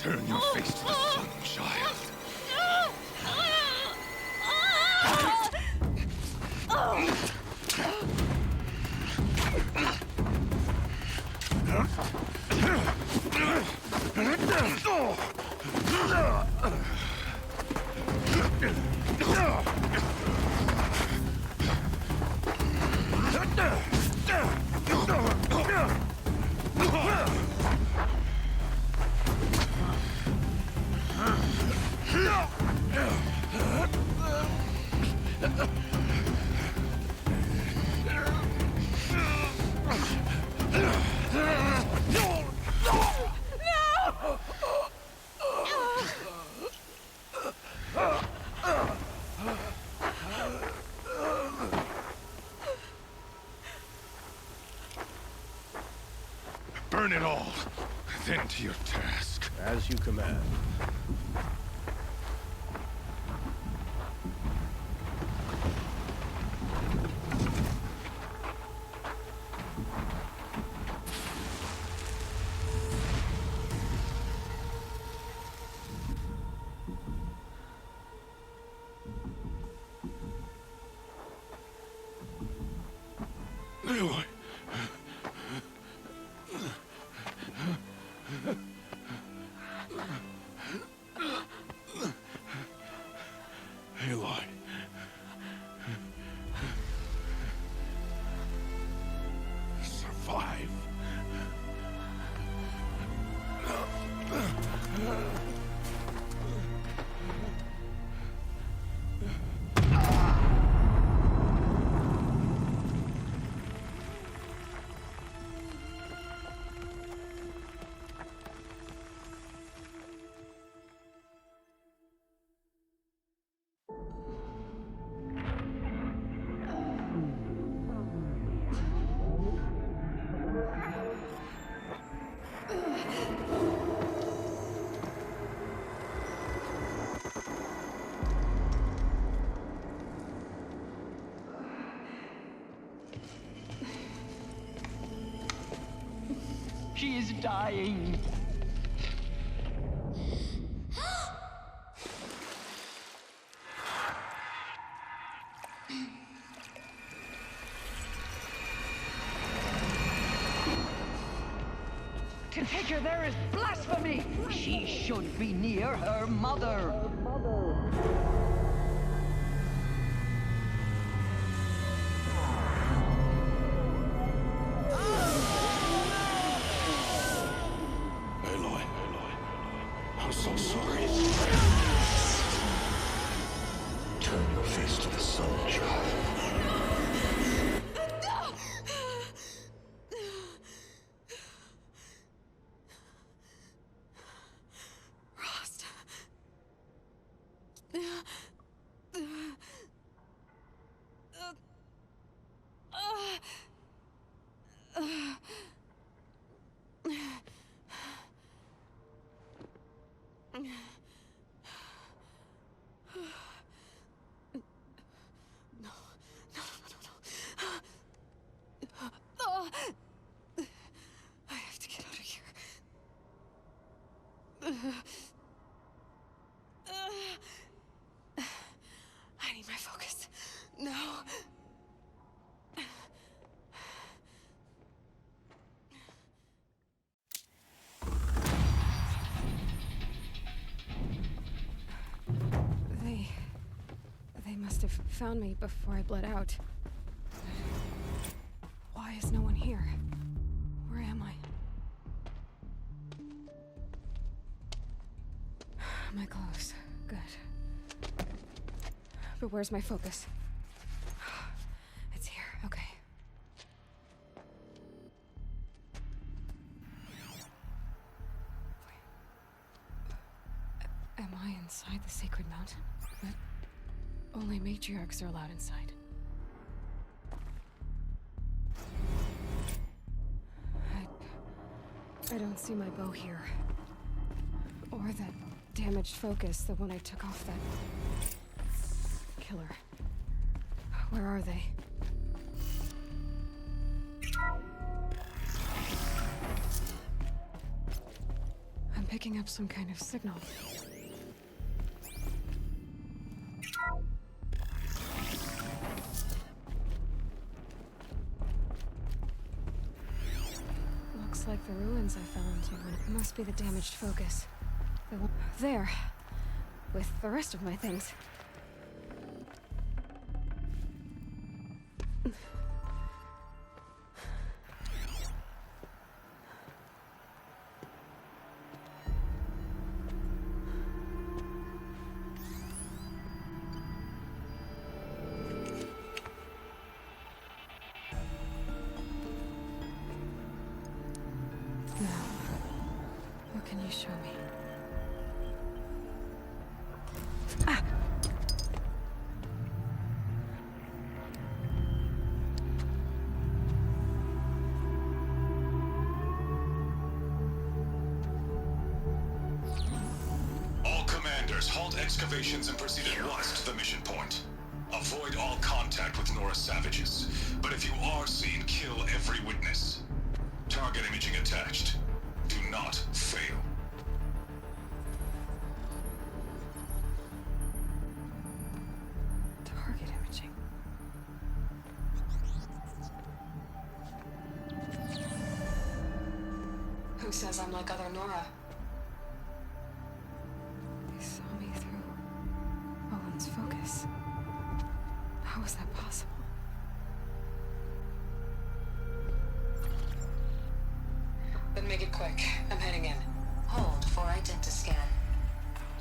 Speaker 21: Turn your face to the sun, child. Burn it all, then to your task.
Speaker 7: As you command.
Speaker 21: Aloy. Aloy. Survive.
Speaker 5: She is dying. To take her there is blasphemy! She should be near her mother.
Speaker 21: Aloy. I'm so sorry. Turn your face to the sun, child.
Speaker 2: Rost. I have to get out of here. I need my focus. No. They must have found me before I bled out. Why is no one here? Where am I? My clothes. Good. But where's my focus? It's here. Okay. Am I inside the sacred mountain? But only matriarchs are allowed inside. I don't see my bow here. Or that damaged focus, the one I took off that killer. Where are they? I'm picking up some kind of signal. Looks like the ruins I fell into. It must be the damaged focus. There. With the rest of my things. What can you show me?
Speaker 7: All commanders, halt excavations and proceed at once to the mission point. Avoid all contact with Nora savages, but if you are seen, kill every witness. Target imaging attached. Do not fail.
Speaker 2: Target imaging.
Speaker 3: Who says I'm like other Nora?
Speaker 2: They saw me through Owen's focus. How is that possible?
Speaker 3: Then make it quick. I'm heading in.
Speaker 22: Hold for identiscan.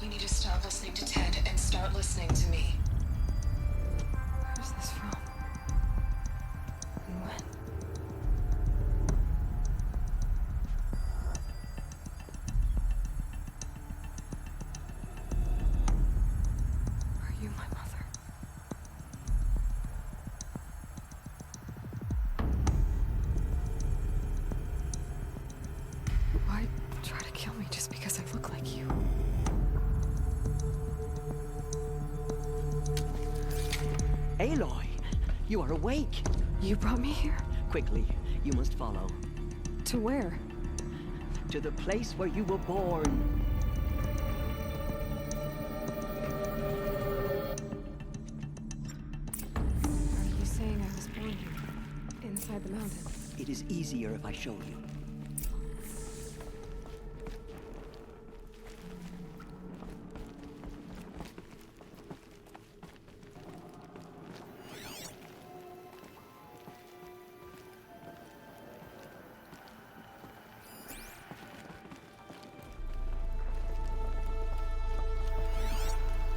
Speaker 3: You need to stop listening to Ted and start listening to me.
Speaker 2: Where's this from? And when? Are you my mother? Why try to kill me just because I look like you?
Speaker 5: Aloy, you are awake.
Speaker 2: You brought me here?
Speaker 5: Quickly, you must follow.
Speaker 2: To where?
Speaker 5: To the place where you were born.
Speaker 2: Are you saying I was born here? Inside the mountain?
Speaker 5: It is easier if I show you.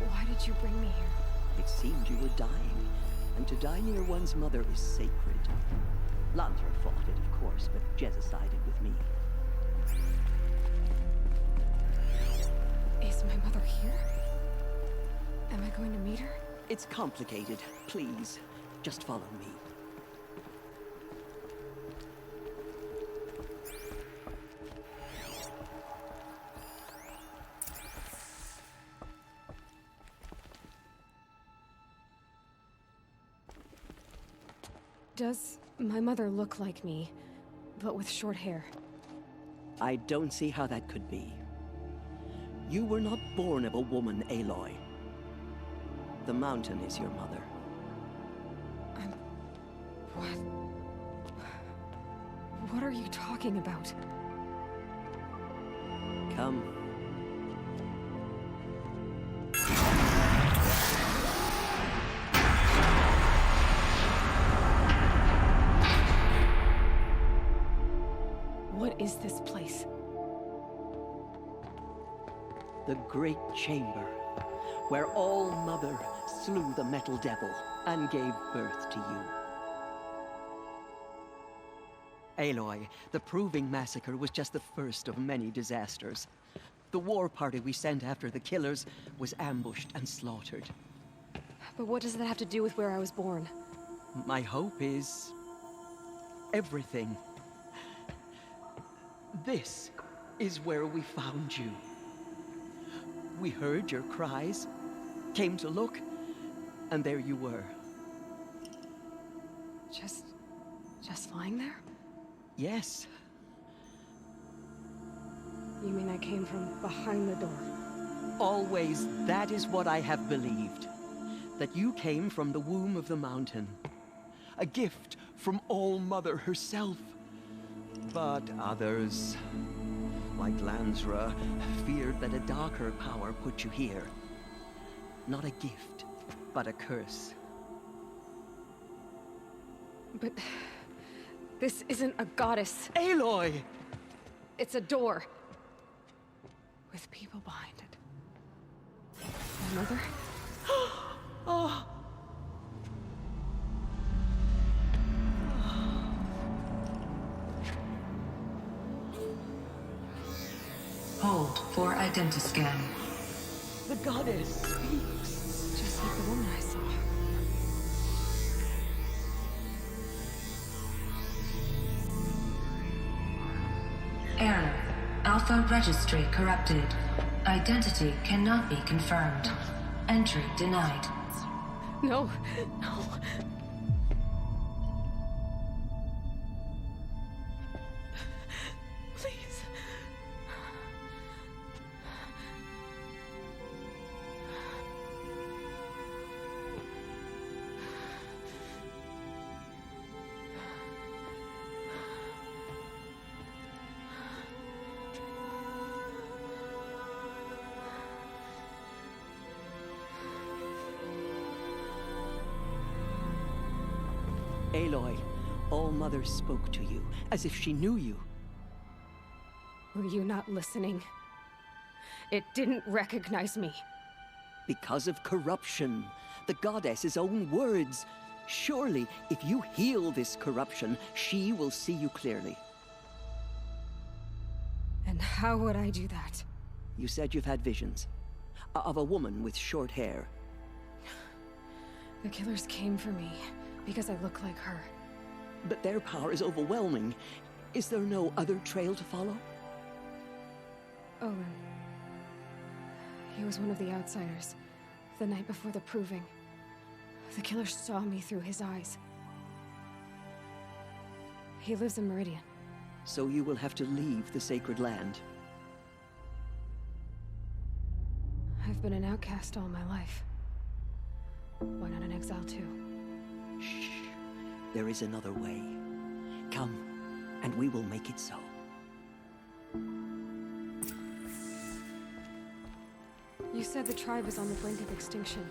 Speaker 2: Why did you bring me here?
Speaker 5: It seemed you were dying, and to die near one's mother is sacred. Lantra fought it, of course, but Jezza sided with me.
Speaker 2: Is my mother here? Am I going to meet her?
Speaker 5: It's complicated. Please, just follow me.
Speaker 2: Does my mother look like me, but with short hair?
Speaker 5: I don't see how that could be. You were not born of a woman, Aloy. The mountain is your mother.
Speaker 2: What? What are you talking about?
Speaker 5: Come.
Speaker 2: What is this place?
Speaker 5: The Great Chamber, where All-Mother slew the Metal Devil and gave birth to you. Aloy, the Proving Massacre was just the first of many disasters. The war party we sent after the killers was ambushed and slaughtered.
Speaker 2: But what does that have to do with where I was born?
Speaker 5: My hope is everything. This is where we found you. We heard your cries, came to look, and there you were.
Speaker 2: Just lying there?
Speaker 5: Yes.
Speaker 3: You mean I came from behind the door?
Speaker 5: Always, that is what I have believed. That you came from the womb of the mountain. A gift from All-Mother herself. But others, like Lansra, feared that a darker power put you here. Not a gift, but a curse.
Speaker 3: But this isn't a goddess.
Speaker 5: Aloy!
Speaker 3: It's a door. With people behind it. My mother?
Speaker 5: Oh!
Speaker 22: Hold for identiscan.
Speaker 5: The goddess speaks.
Speaker 3: Just like the woman I saw.
Speaker 22: Error. Alpha registry corrupted. Identity cannot be confirmed. Entry denied.
Speaker 3: No, no. Please.
Speaker 5: Aloy, All-Mother spoke to you, as if she knew you.
Speaker 3: Were you not listening? It didn't recognize me.
Speaker 5: Because of corruption. The goddess's own words. Surely, if you heal this corruption, she will see you clearly.
Speaker 3: And how would I do that?
Speaker 5: You said you've had visions. Of a woman with short hair.
Speaker 3: The killers came for me because I look like her.
Speaker 5: But their power is overwhelming. Is there no other trail to follow?
Speaker 3: Olin. He was one of the outsiders. The night before the proving. The killer saw me through his eyes. He lives in Meridian.
Speaker 5: So you will have to leave the sacred land.
Speaker 3: I've been an outcast all my life. Why not an exile too?
Speaker 5: Shh. There is another way. Come, and we will make it so.
Speaker 3: You said the tribe is on the brink of extinction.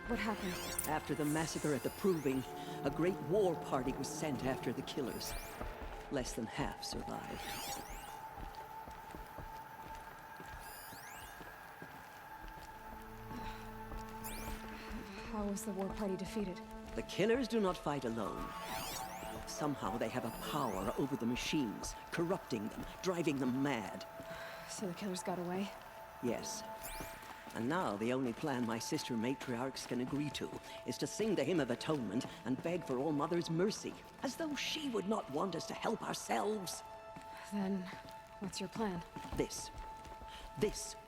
Speaker 3: What happened?
Speaker 5: After the massacre at the Proving, a great war party was sent after the killers. Less than half survived.
Speaker 3: How was the war party defeated?
Speaker 5: The killers do not fight alone. Somehow they have a power over the machines, corrupting them, driving them mad.
Speaker 3: So the killers got away?
Speaker 5: Yes. And now the only plan my sister matriarchs can agree to is to sing the Hymn of Atonement and beg for All-Mother's mercy, as though she would not want us to help ourselves.
Speaker 3: Then, what's your plan?
Speaker 5: This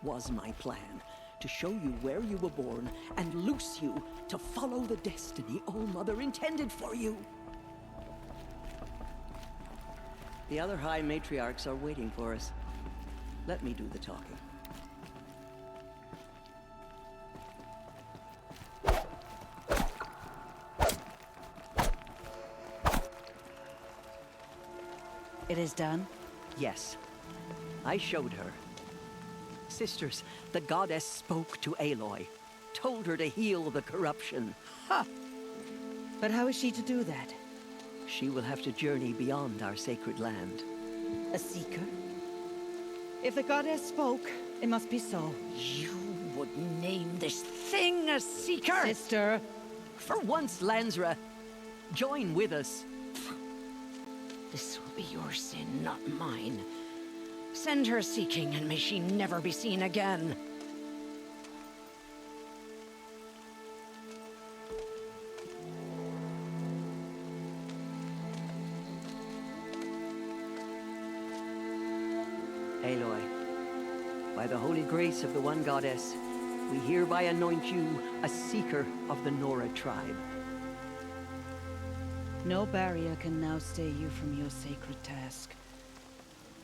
Speaker 5: was my plan. To show you where you were born and loose you to follow the destiny All-Mother intended for you. The other High Matriarchs are waiting for us. Let me do the talking.
Speaker 12: It is done?
Speaker 5: Yes. I showed her. Sisters, the goddess spoke to Aloy. Told her to heal the corruption.
Speaker 12: Ha! But how is she to do that?
Speaker 5: She will have to journey beyond our sacred land.
Speaker 12: A seeker? If the goddess spoke, it must be so.
Speaker 5: You would name this thing a seeker?
Speaker 12: Sister!
Speaker 5: For once, Lansra, join with us.
Speaker 10: This will be your sin, not mine. Send her seeking, and may she never be seen again.
Speaker 5: Aloy, by the holy grace of the One Goddess, we hereby anoint you a seeker of the Nora tribe.
Speaker 12: No barrier can now stay you from your sacred task.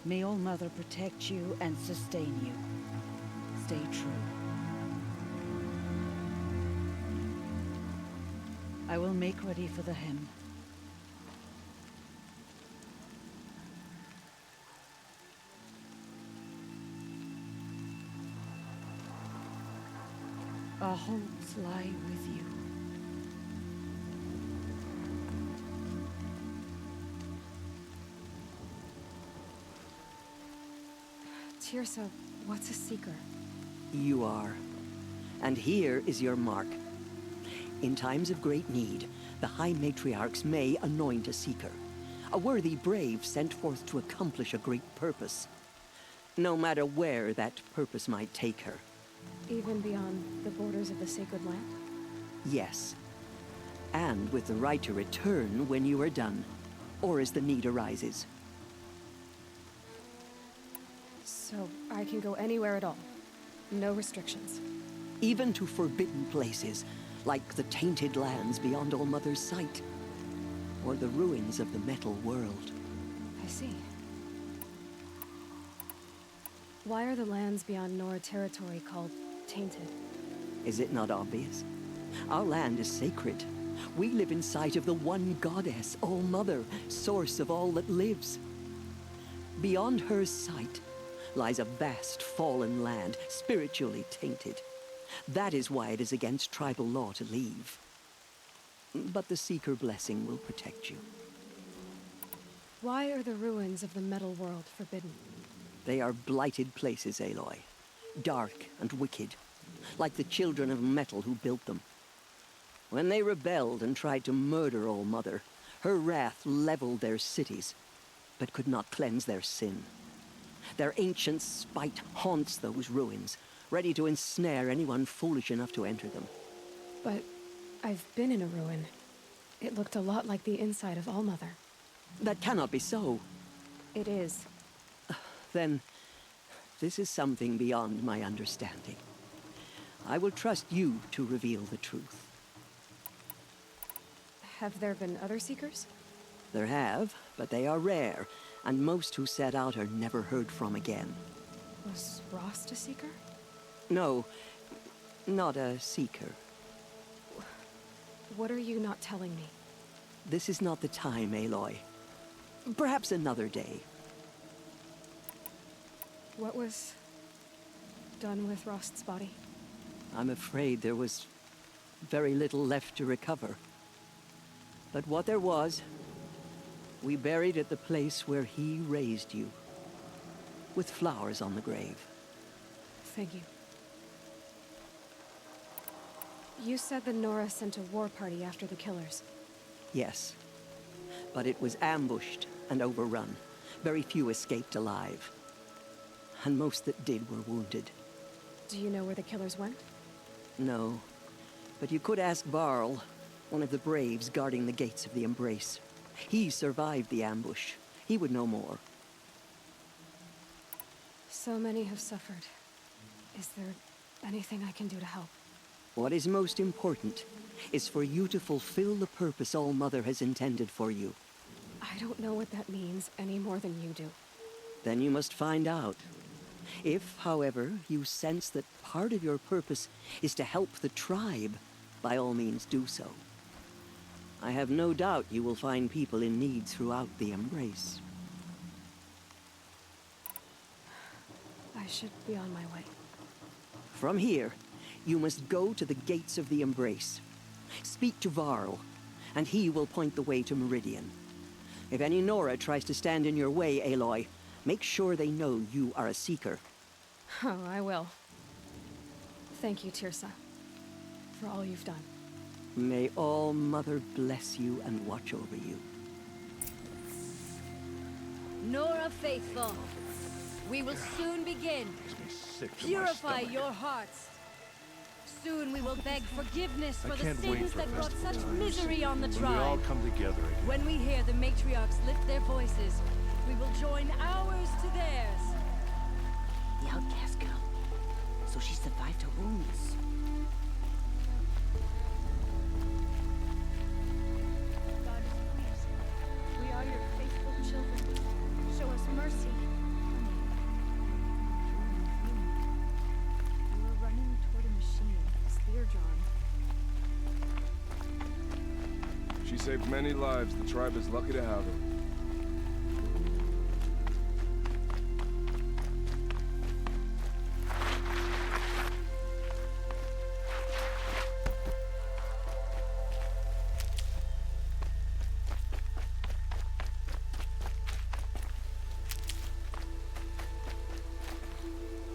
Speaker 12: May All Mother protect you and sustain you. Stay true. I will make ready for the hymn. Our hopes lie with you.
Speaker 2: Tirsa, what's a seeker?
Speaker 5: You are. And here is your mark. In times of great need, the High Matriarchs may anoint a seeker. A worthy brave sent forth to accomplish a great purpose. No matter where that purpose might take her.
Speaker 2: Even beyond the borders of the Sacred Land?
Speaker 5: Yes. And with the right to return when you are done, or as the need arises.
Speaker 2: So I can go anywhere at all? No restrictions?
Speaker 5: Even to forbidden places, like the tainted lands beyond All Mother's sight. Or the ruins of the Metal World.
Speaker 2: I see. Why are the lands beyond Nora territory called tainted?
Speaker 5: Is it not obvious? Our land is sacred. We live in sight of the one goddess, All Mother, source of all that lives. Beyond her sight lies a vast fallen land, spiritually tainted. That is why it is against tribal law to leave. But the Seeker blessing will protect you.
Speaker 2: Why are the ruins of the Metal World forbidden?
Speaker 5: They are blighted places, Aloy. Dark and wicked, like the children of metal who built them. When they rebelled and tried to murder All Mother, her wrath leveled their cities, but could not cleanse their sin. Their ancient spite haunts those ruins, ready to ensnare anyone foolish enough to enter them.
Speaker 2: But I've been in a ruin. It looked a lot like the inside of All Mother.
Speaker 5: That cannot be so.
Speaker 2: It is.
Speaker 5: Then, this is something beyond my understanding. I will trust you to reveal the truth.
Speaker 2: Have there been other Seekers?
Speaker 5: There have, but they are rare, and most who set out are never heard from again.
Speaker 2: Was Rost a Seeker?
Speaker 5: No, not a Seeker.
Speaker 2: What are you not telling me?
Speaker 5: This is not the time, Aloy. Perhaps another day.
Speaker 2: What was done with Rost's body?
Speaker 5: I'm afraid there was very little left to recover. But what there was, we buried at the place where he raised you, with flowers on the grave.
Speaker 2: Thank you. You said the Nora sent a war party after the killers.
Speaker 5: Yes, but it was ambushed and overrun. Very few escaped alive. And most that did were wounded.
Speaker 2: Do you know where the killers went?
Speaker 5: No, but you could ask Varl, one of the braves guarding the gates of the Embrace. He survived the ambush. He would know more.
Speaker 2: So many have suffered. Is there anything I can do to help?
Speaker 5: What is most important is for you to fulfill the purpose All Mother has intended for you.
Speaker 2: I don't know what that means any more than you do.
Speaker 5: Then you must find out. If, however, you sense that part of your purpose is to help the tribe, by all means do so. I have no doubt you will find people in need throughout the Embrace.
Speaker 2: I should be on my way.
Speaker 5: From here, you must go to the gates of the Embrace. Speak to Varl, and he will point the way to Meridian. If any Nora tries to stand in your way, Aloy, make sure they know you are a Seeker.
Speaker 2: Oh, I will. Thank you, Tirsa, for all you've done.
Speaker 5: May All Mother bless you and watch over you.
Speaker 8: Nora Faithful, we will soon begin. Purify your hearts. Soon we will beg forgiveness for the sins that brought such misery on the tribe.
Speaker 21: We all come together again.
Speaker 8: When we hear the matriarchs lift their voices, we will join ours to theirs.
Speaker 6: The outcast girl. So she survived her wounds.
Speaker 2: God is pleased. We are your faithful children. Show us mercy.
Speaker 9: saved many lives. The tribe is lucky to have him.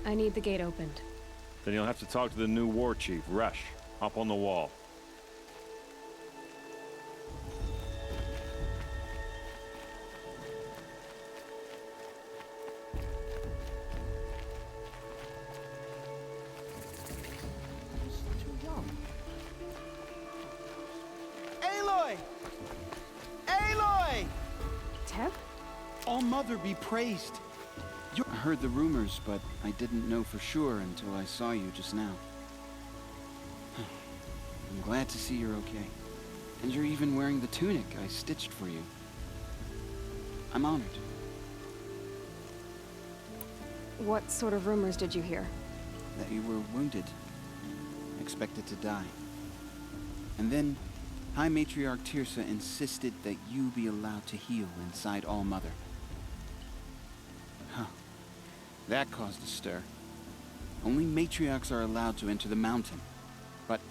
Speaker 3: I need the gate opened.
Speaker 4: Then you'll have to talk to the new war chief, Resh, up on the wall.
Speaker 11: Aloy! Aloy!
Speaker 3: Teb?
Speaker 11: All-Mother be praised. I heard the rumors, but I didn't know for sure until I saw you just now. I'm glad to see you're okay. And you're even wearing the tunic I stitched for you. I'm honored.
Speaker 3: What sort of rumors did you hear?
Speaker 11: That you were wounded. Expected to die. And then, High Matriarch Teersa insisted that you be allowed to heal inside All-Mother. Huh. That caused a stir. Only matriarchs are allowed to enter the mountain. But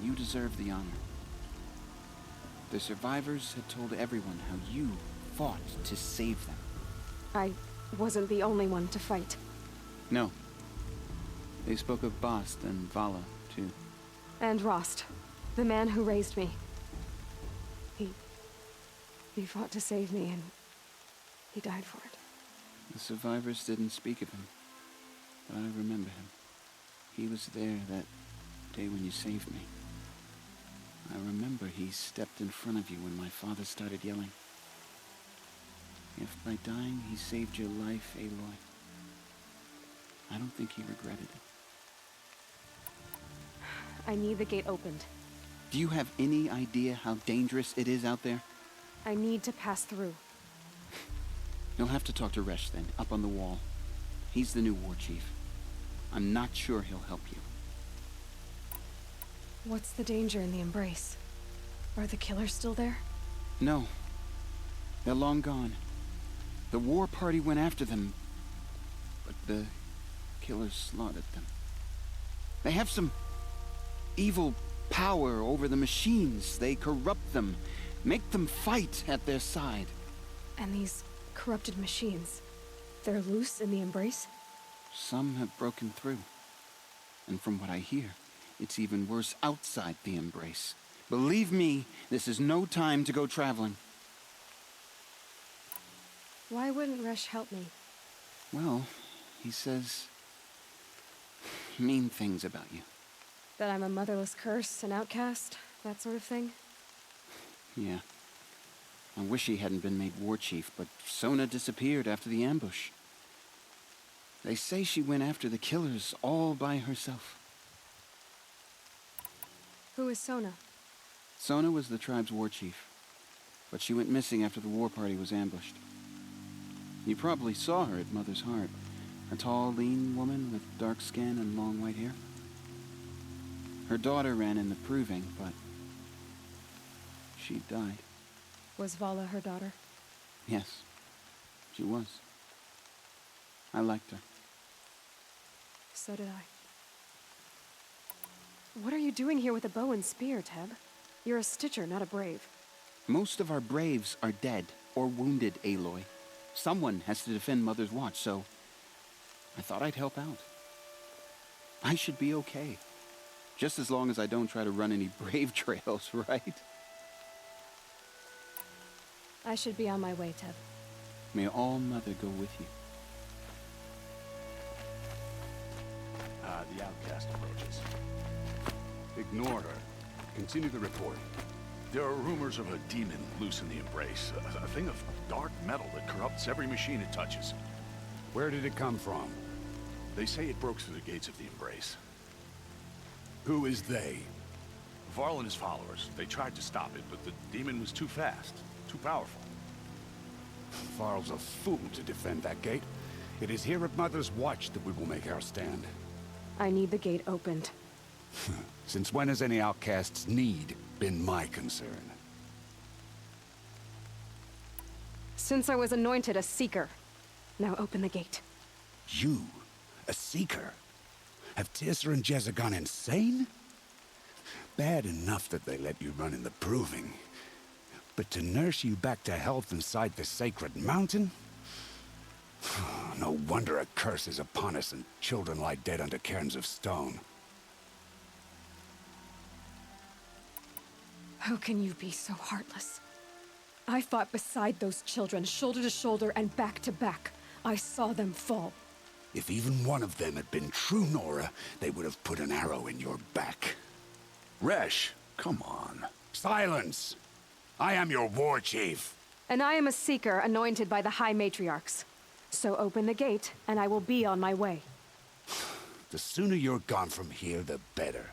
Speaker 11: you deserve the honor. The survivors had told everyone how you fought to save them.
Speaker 3: I wasn't the only one to fight.
Speaker 11: No. They spoke of Bast and Vala, too.
Speaker 3: And Rost, the man who raised me. He fought to save me, and he died for it.
Speaker 11: The survivors didn't speak of him, but I remember him. He was there that day when you saved me. I remember he stepped in front of you when my father started yelling. If by dying he saved your life, Aloy, I don't think he regretted it.
Speaker 3: I need the gate opened.
Speaker 11: Do you have any idea how dangerous it is out there?
Speaker 3: I need to pass through.
Speaker 11: You'll have to talk to Resh then, up on the wall. He's the new war chief. I'm not sure he'll help you.
Speaker 3: What's the danger in the Embrace? Are the killers still there?
Speaker 11: No. They're long gone. The war party went after them, but the killers slaughtered them. They have some evil power over the machines. They corrupt them, make them fight at their side.
Speaker 3: And these corrupted machines, they're loose in the Embrace?
Speaker 11: Some have broken through. And from what I hear, it's even worse outside the Embrace. Believe me, this is no time to go traveling.
Speaker 3: Why wouldn't Resh help me?
Speaker 11: Well, he says mean things about you.
Speaker 3: That I'm a motherless curse, an outcast, that sort of thing?
Speaker 11: Yeah. I wish he hadn't been made war chief, but Sona disappeared after the ambush. They say she went after the killers all by herself.
Speaker 3: Who is Sona?
Speaker 11: Sona was the tribe's war chief, but she went missing after the war party was ambushed. You probably saw her at Mother's Heart. A tall, lean woman with dark skin and long white hair. Her daughter ran in the proving, but she died.
Speaker 3: Was Vala her daughter?
Speaker 11: Yes, she was. I liked her.
Speaker 3: So did I. What are you doing here with a bow and spear, Teb? You're a Stitcher, not a Brave.
Speaker 11: Most of our Braves are dead or wounded, Aloy. Someone has to defend Mother's Watch, so I thought I'd help out. I should be okay. Just as long as I don't try to run any Brave trails, right?
Speaker 3: I should be on my way, Teb.
Speaker 11: May All-Mother go with you.
Speaker 14: The outcast approaches. Ignore her. Continue the report.
Speaker 21: There are rumors of a demon loose in the Embrace. A thing of dark metal that corrupts every machine it touches.
Speaker 14: Where did it come from?
Speaker 21: They say it broke through the gates of the Embrace.
Speaker 14: Who is they?
Speaker 21: Varl and his followers. They tried to stop it, but the demon was too fast, too powerful.
Speaker 14: Varl's a fool to defend that gate. It is here at Mother's Watch that we will make our stand.
Speaker 3: I need the gate opened.
Speaker 17: Since when has any outcast's need been my concern?
Speaker 3: Since I was anointed a Seeker. Now open the gate.
Speaker 17: You? A Seeker? Have Teersa and Jezza gone insane? Bad enough that they let you run in the Proving. But to nurse you back to health inside the Sacred Mountain? No wonder a curse is upon us and children lie dead under cairns of stone.
Speaker 2: How can you be so heartless? I fought beside those children, shoulder to shoulder and back to back. I saw them fall.
Speaker 17: If even one of them had been true Nora, they would have put an arrow in your back. Resh, come on. Silence! I am your war chief.
Speaker 3: And I am a Seeker anointed by the High Matriarchs. So open the gate, and I will be on my way.
Speaker 17: The sooner you're gone from here, the better.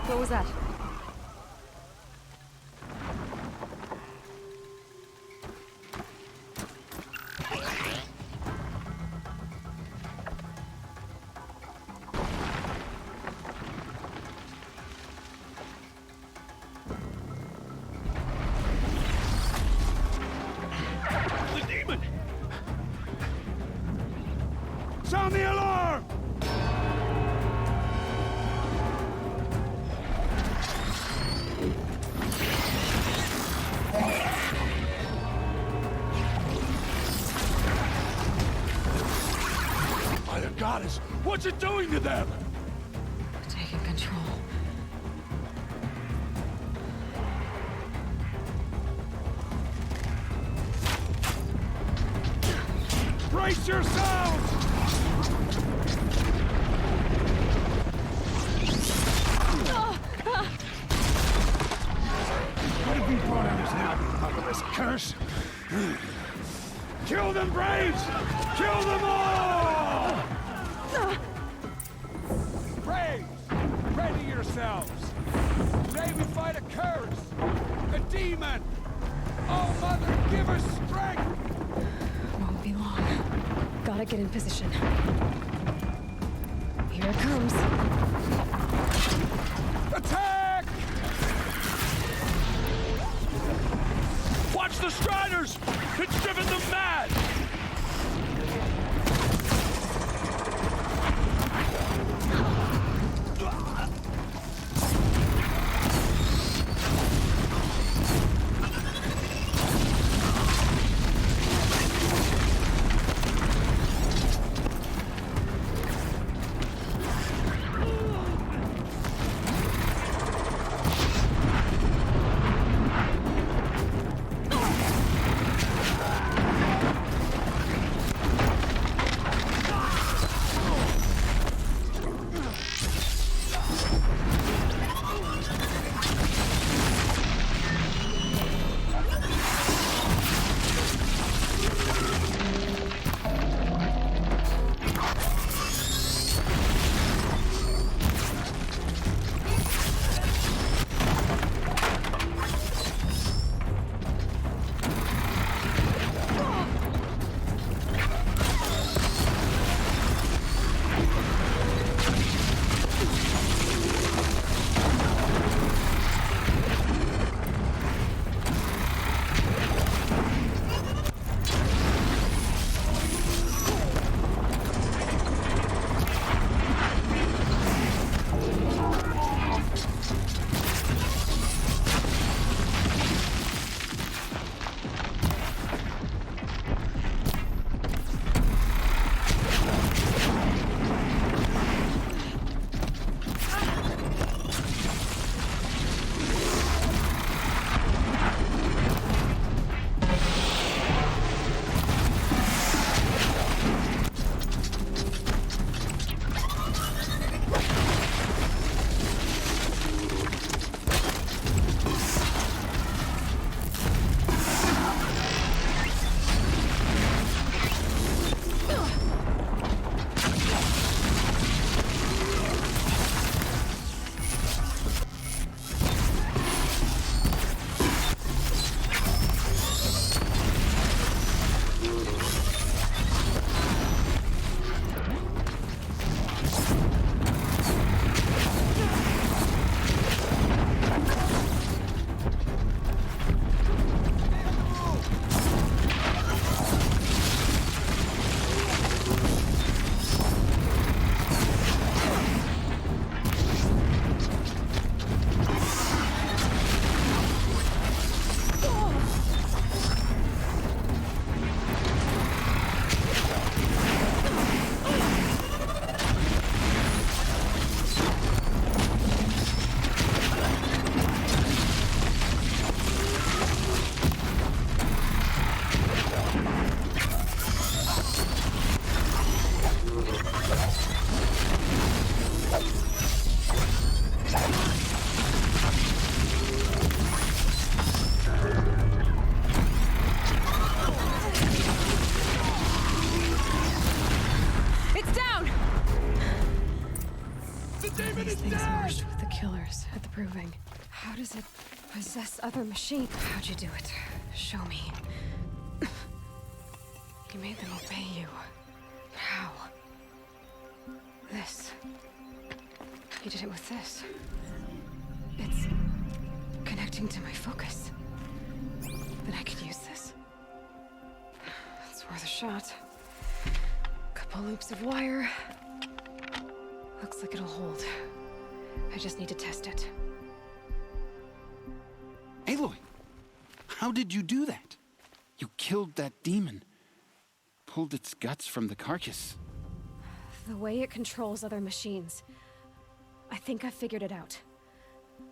Speaker 3: What was that?
Speaker 1: The demon!
Speaker 17: Sound the alarm!
Speaker 1: By the goddess, what's it doing to them?
Speaker 3: Taking control.
Speaker 1: Brace yourselves!
Speaker 17: What have we brought on us now, you motherless curse?
Speaker 1: Kill them, Braves! Kill them all!
Speaker 9: Braves! Ready yourselves! Today we fight a curse! A demon! Oh, Mother, give us strength!
Speaker 2: Won't be long. Gotta get in position. Here it comes.
Speaker 9: Attack!
Speaker 1: Watch the Striders! It's driven them mad!
Speaker 2: proving. How does it possess other machines? How'd you do it? Show me. You made them obey you. How? This. You did it with this. It's connecting to my focus. Then I could use this. It's worth a shot. Couple loops of wire. Looks like it'll hold. I just need to test it.
Speaker 11: Aloy! How did you do that? You killed that demon. Pulled its guts from the carcass.
Speaker 2: The way it controls other machines. I think I figured it out.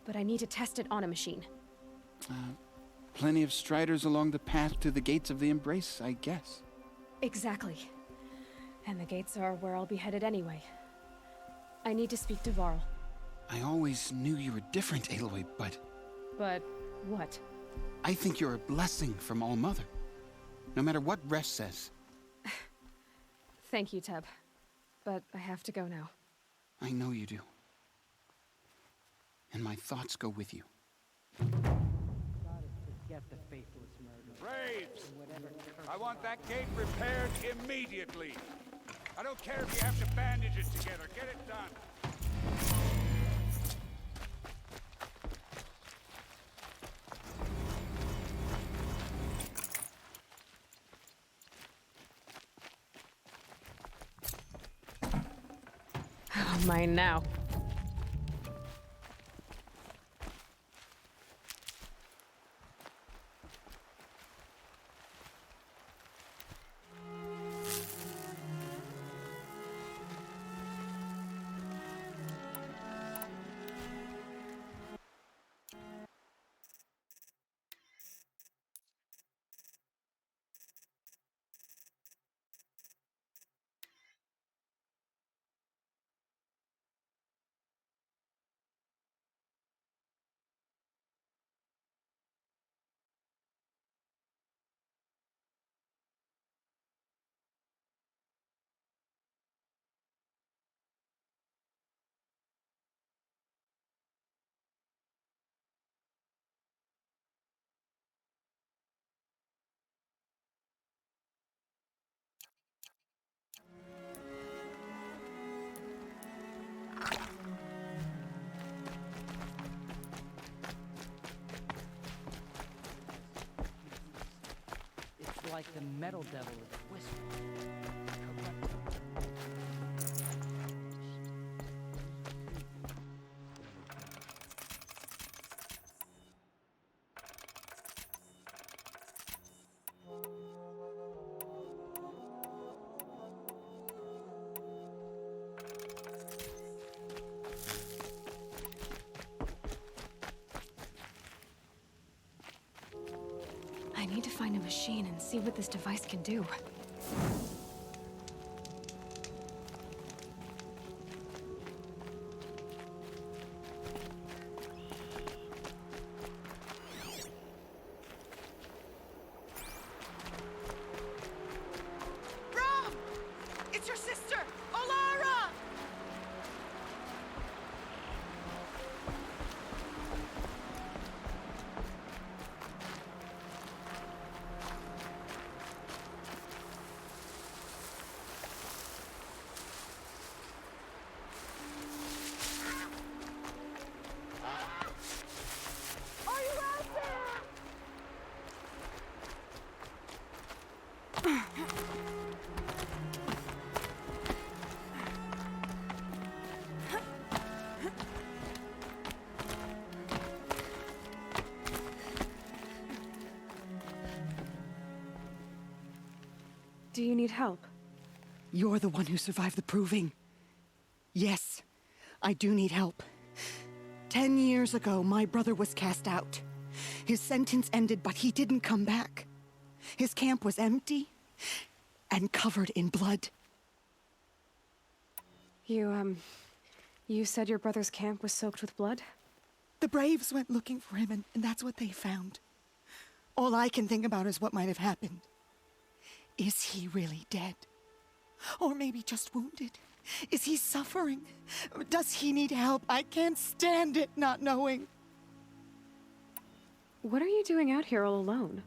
Speaker 2: But I need to test it on a machine.
Speaker 11: Plenty of striders along the path to the gates of the Embrace, I guess.
Speaker 2: Exactly. And the gates are where I'll be headed anyway. I need to speak to Varl.
Speaker 11: I always knew you were different, Aloy, but...
Speaker 2: But what?
Speaker 11: I think you're a blessing from All-Mother. No matter what Resh says.
Speaker 2: Thank you, Teb. But I have to go now.
Speaker 11: I know you do. And my thoughts go with you.
Speaker 9: Get the faithless murderer. Braves! I want that gate repaired immediately. I don't care if you have to bandage it together. Get it done.
Speaker 3: Oh, mine now.
Speaker 5: It's like the metal devil is whispering.
Speaker 2: I need to find a machine and see what this device can do.
Speaker 19: Rom! It's your sister, Olara! Are you out there?
Speaker 2: Do you need help?
Speaker 13: You're the one who survived the proving. Yes, I do need help. 10 years ago, my brother was cast out. His sentence ended, but he didn't come back. His camp was empty and covered in blood.
Speaker 2: You said your brother's camp was soaked with blood?
Speaker 13: The Braves went looking for him, and that's what they found. All I can think about is what might have happened. Is he really dead? Or maybe just wounded. Is he suffering? Does he need help? I can't stand it not knowing.
Speaker 3: What are you doing out here all alone?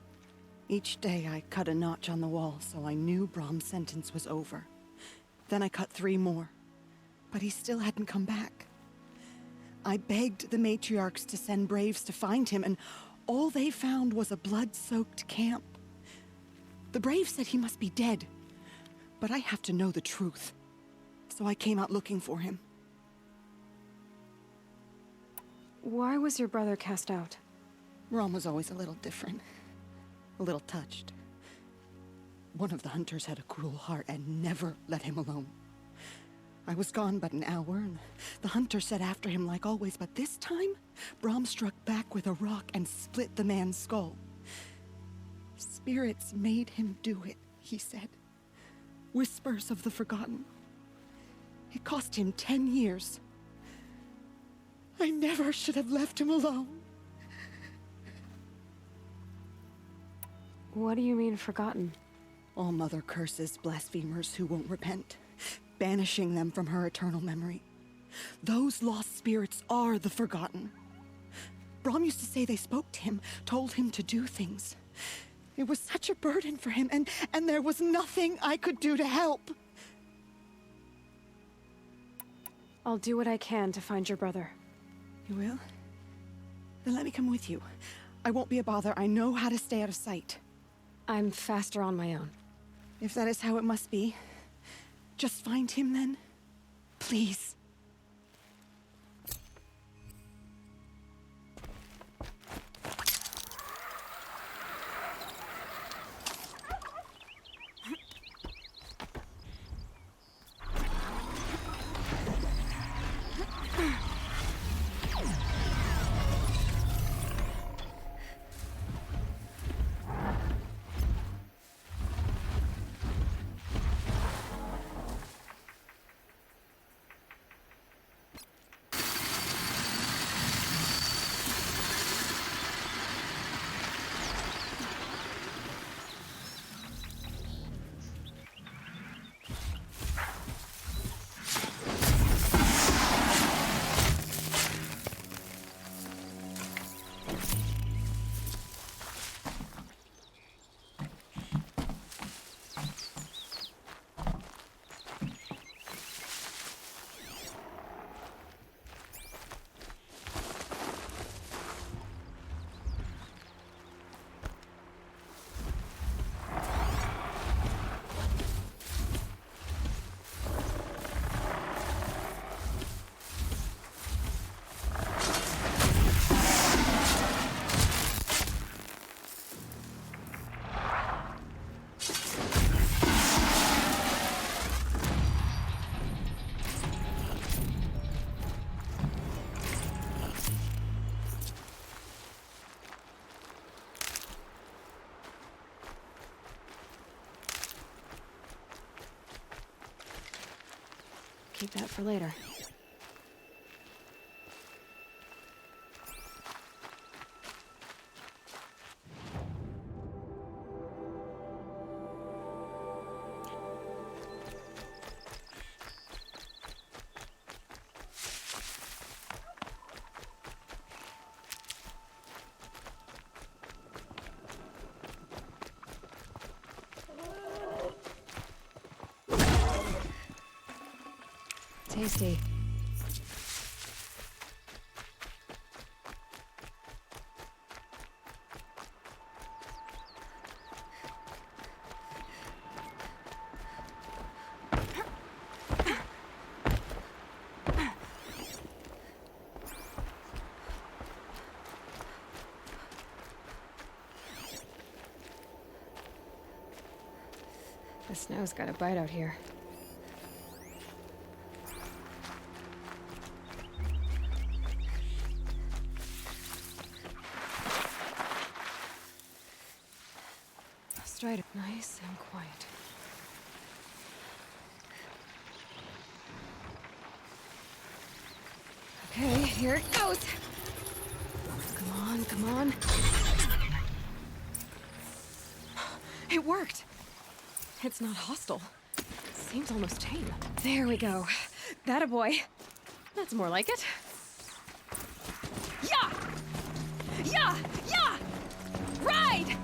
Speaker 13: Each day I cut a notch on the wall so I knew Brahm's sentence was over. Then I cut 3 more. But he still hadn't come back. I begged the matriarchs to send Braves to find him, and all they found was a blood-soaked camp. The Braves said he must be dead, but I have to know the truth. So I came out looking for him.
Speaker 3: Why was your brother cast out?
Speaker 13: Brahm was always a little different. A little touched. One of the hunters had a cruel heart and never let him alone. I was gone but an hour, and the hunter set after him like always, but this time, Brahm struck back with a rock and split the man's skull. Spirits made him do it, he said. Whispers of the forgotten. It cost him 10 years. I never should have left him alone.
Speaker 3: What do you mean, forgotten?
Speaker 13: All Mother curses blasphemers who won't repent, banishing them from her eternal memory. Those lost spirits are the forgotten. Brahm used to say they spoke to him, told him to do things. It was such a burden for him, and there was nothing I could do to help.
Speaker 3: I'll do what I can to find your brother.
Speaker 13: You will? Then let me come with you. I won't be a bother. I know how to stay out of sight.
Speaker 3: I'm faster on my own.
Speaker 13: If that is how it must be, just find him then. Please.
Speaker 3: Keep that for later. Tasty. The snow's got a bite out here. Straight, nice and quiet. Okay, here it goes. Come on, come on. It worked. It's not hostile. Seems almost tame. There we go. That a boy. That's more like it. Yeah! Yeah! Yeah! Ride!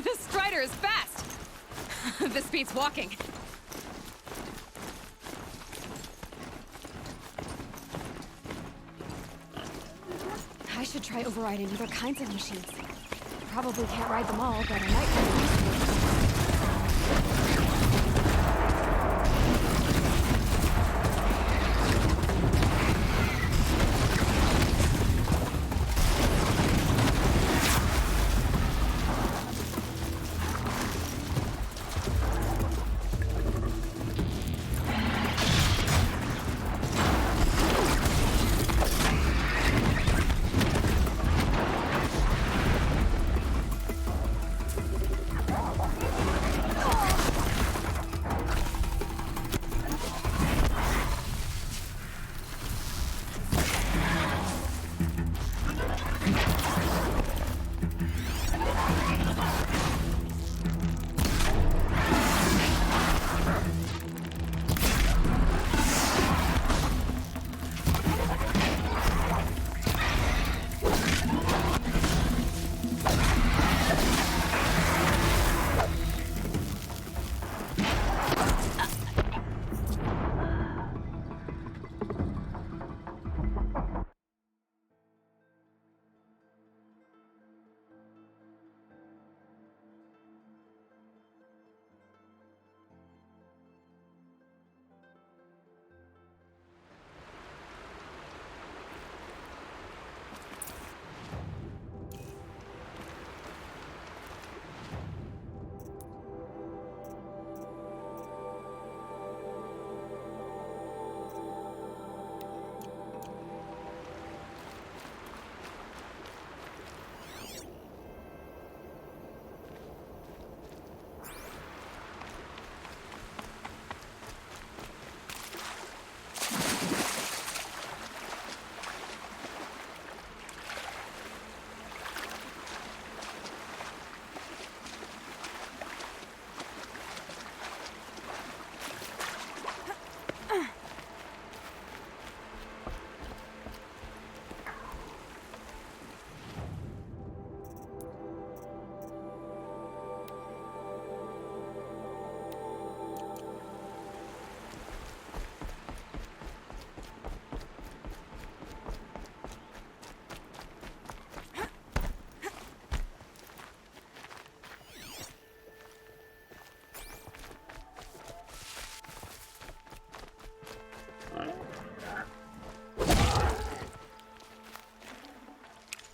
Speaker 3: This strider is fast! This beats walking. I should try overriding other kinds of machines. Probably can't ride them all, but I might find a useful.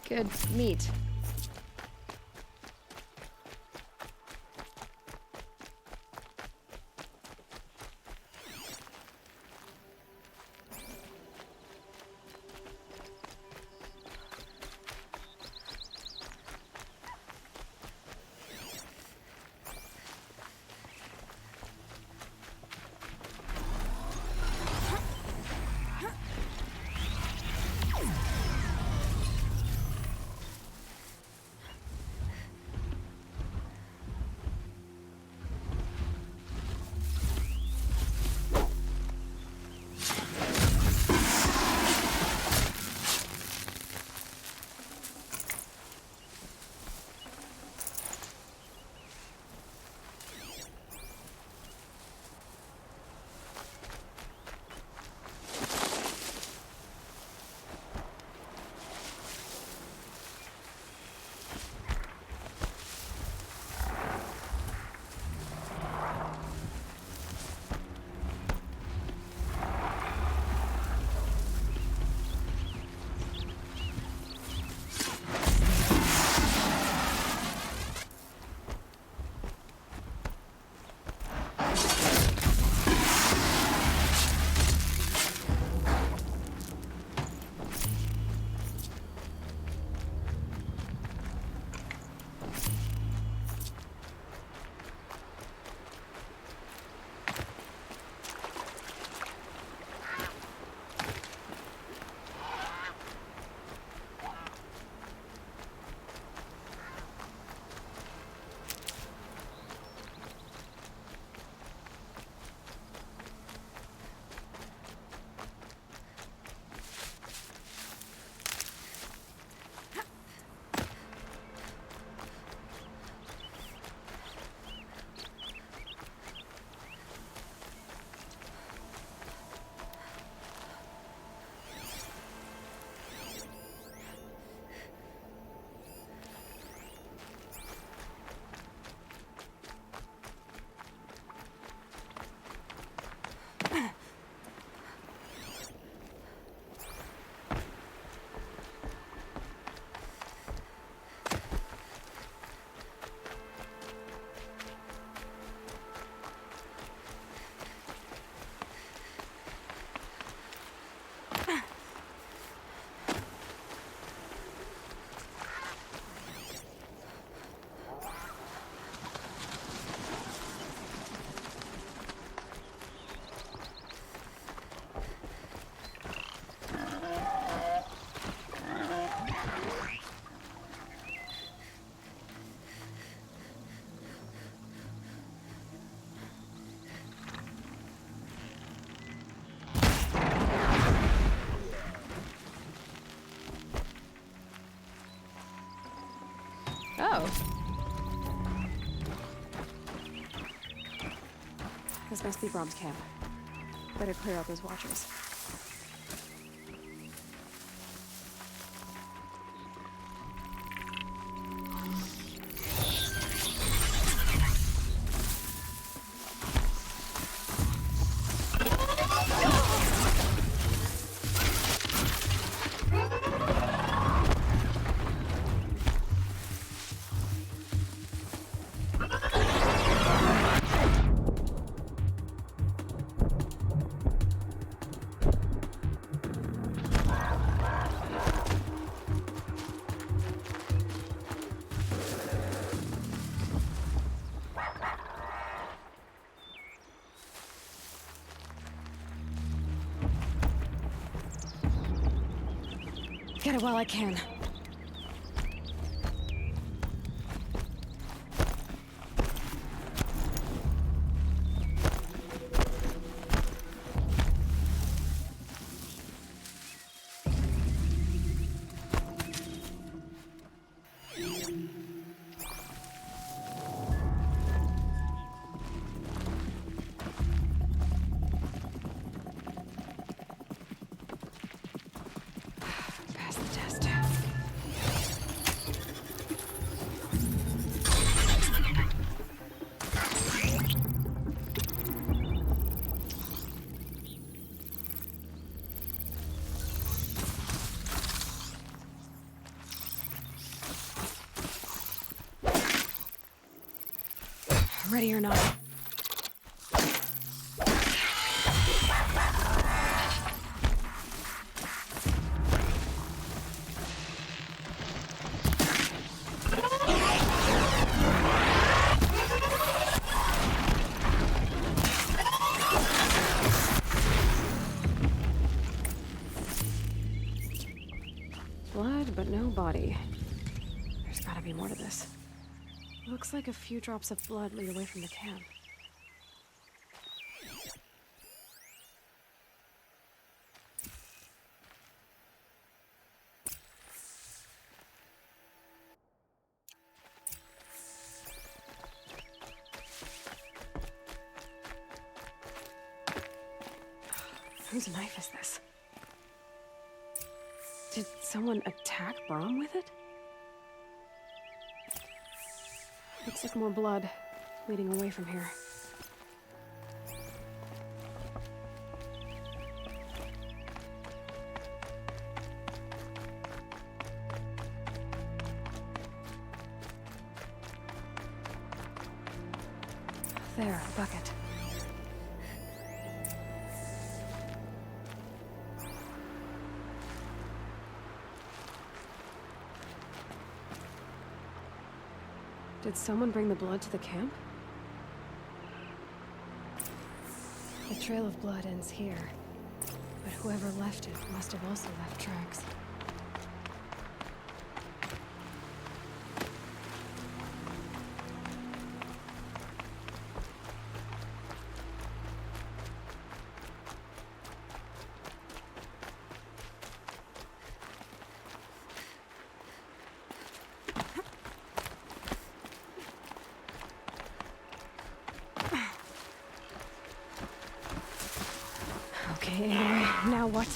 Speaker 3: Good meat. This must be Brom's camp. Better clear out those watchers.
Speaker 2: Get it while I can. Ready or not.
Speaker 3: Blood, but no body. There's gotta be more to this. Looks like a few drops of blood lead away from the camp. Whose knife is this? Did someone attack Brom with it? Looks like more blood leading away from here. There, a bucket. Did someone bring the blood to the camp? The trail of blood ends here, but whoever left it must have also left tracks. Okay, now what?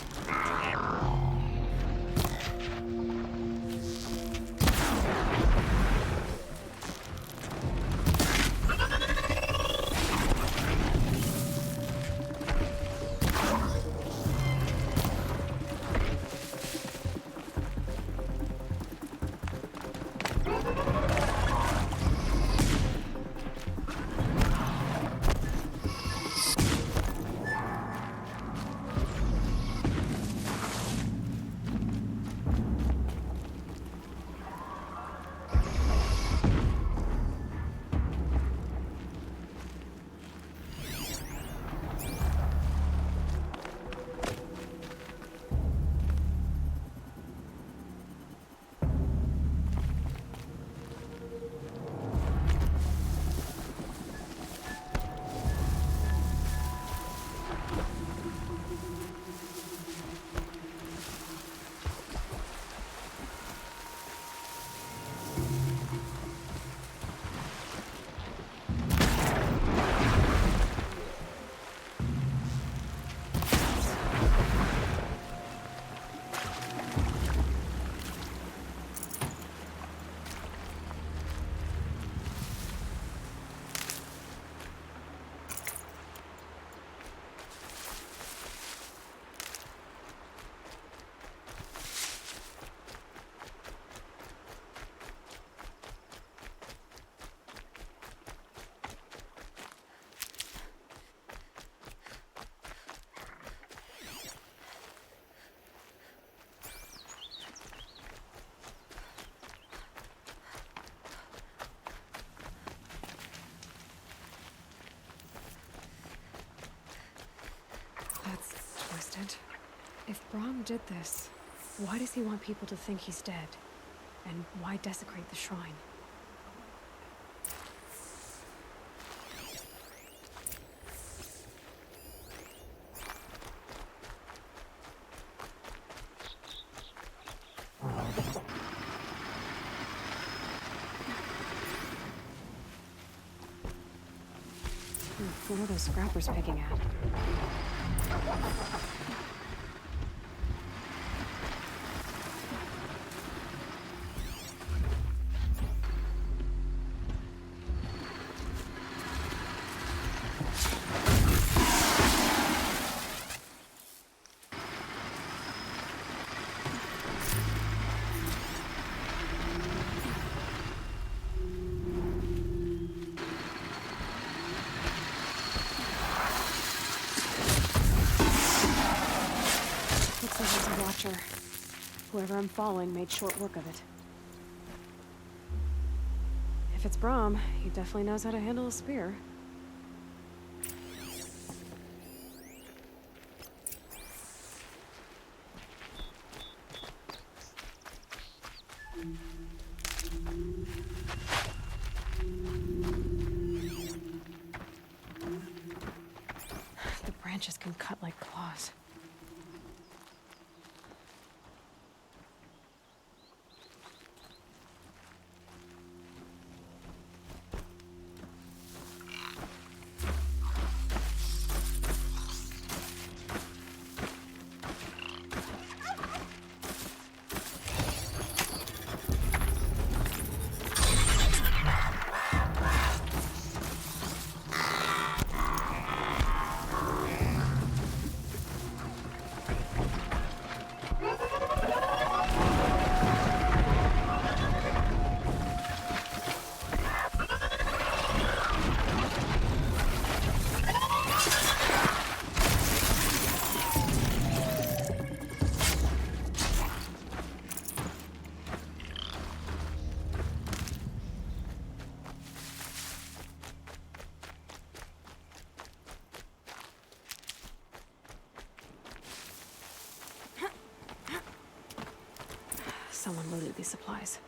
Speaker 2: If Brahm did this, why does he want people to think he's dead? And why desecrate the shrine?
Speaker 3: What are those scrappers picking at? Whoever I'm following made short work of it. If it's Brahm, he definitely knows how to handle a spear. The branches can cut like claws. Someone looted these supplies.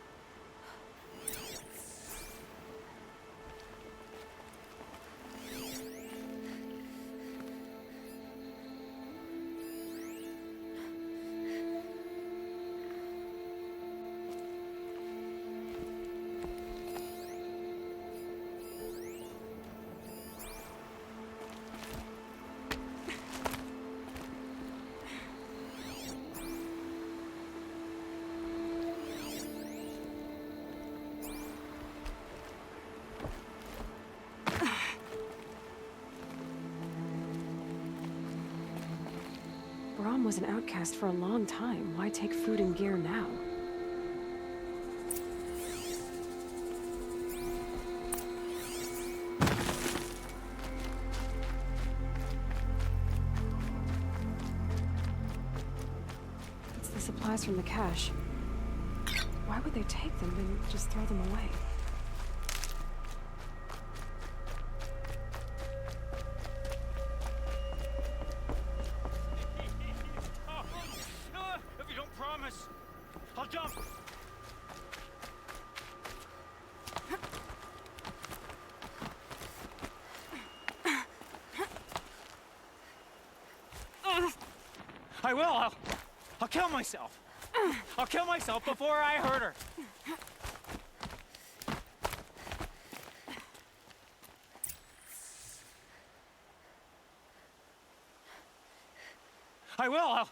Speaker 3: Brahm was an outcast for a long time. Why take food and gear now? It's the supplies from the cache. Why would they take them and just throw them away?
Speaker 1: I will. I'll kill myself. I'll kill myself before I hurt her. I will.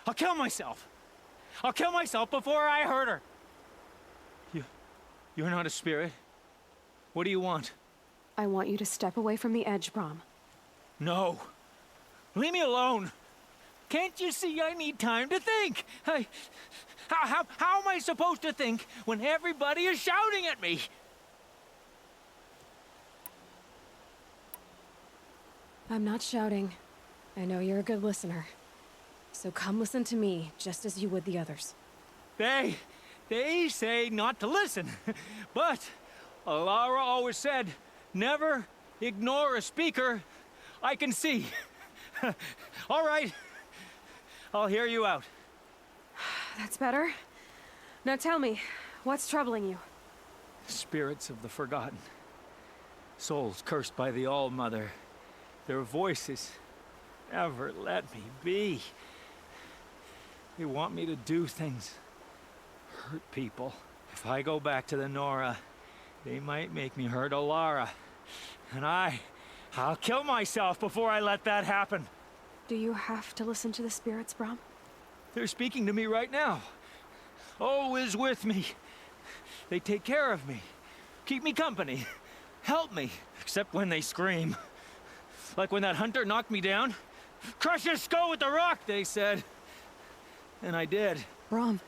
Speaker 1: I'll kill myself. I'll kill myself before I hurt her. You're not a spirit. What do you want?
Speaker 2: I want you to step away from the edge, Brahm.
Speaker 1: No. Leave me alone. Can't you see I need time to think? How am I supposed to think when everybody is shouting at me?
Speaker 2: I'm not shouting. I know you're a good listener. So come listen to me, just as you would the others.
Speaker 1: They say not to listen. But Alara always said, never ignore a speaker I can see. All right. I'll hear you out.
Speaker 3: That's better. Now tell me, what's troubling you?
Speaker 1: Spirits of the forgotten. Souls cursed by the All-Mother. Their voices never let me be. They want me to do things, hurt people. If I go back to the Nora, they might make me hurt Alara. And I'll kill myself before I let that happen.
Speaker 3: Do you have to listen to the spirits, Brom?
Speaker 1: They're speaking to me right now. O is with me. They take care of me, keep me company, help me, except when they scream. Like when that hunter knocked me down. Crush his skull with the rock, they said. And I did.
Speaker 13: Brom,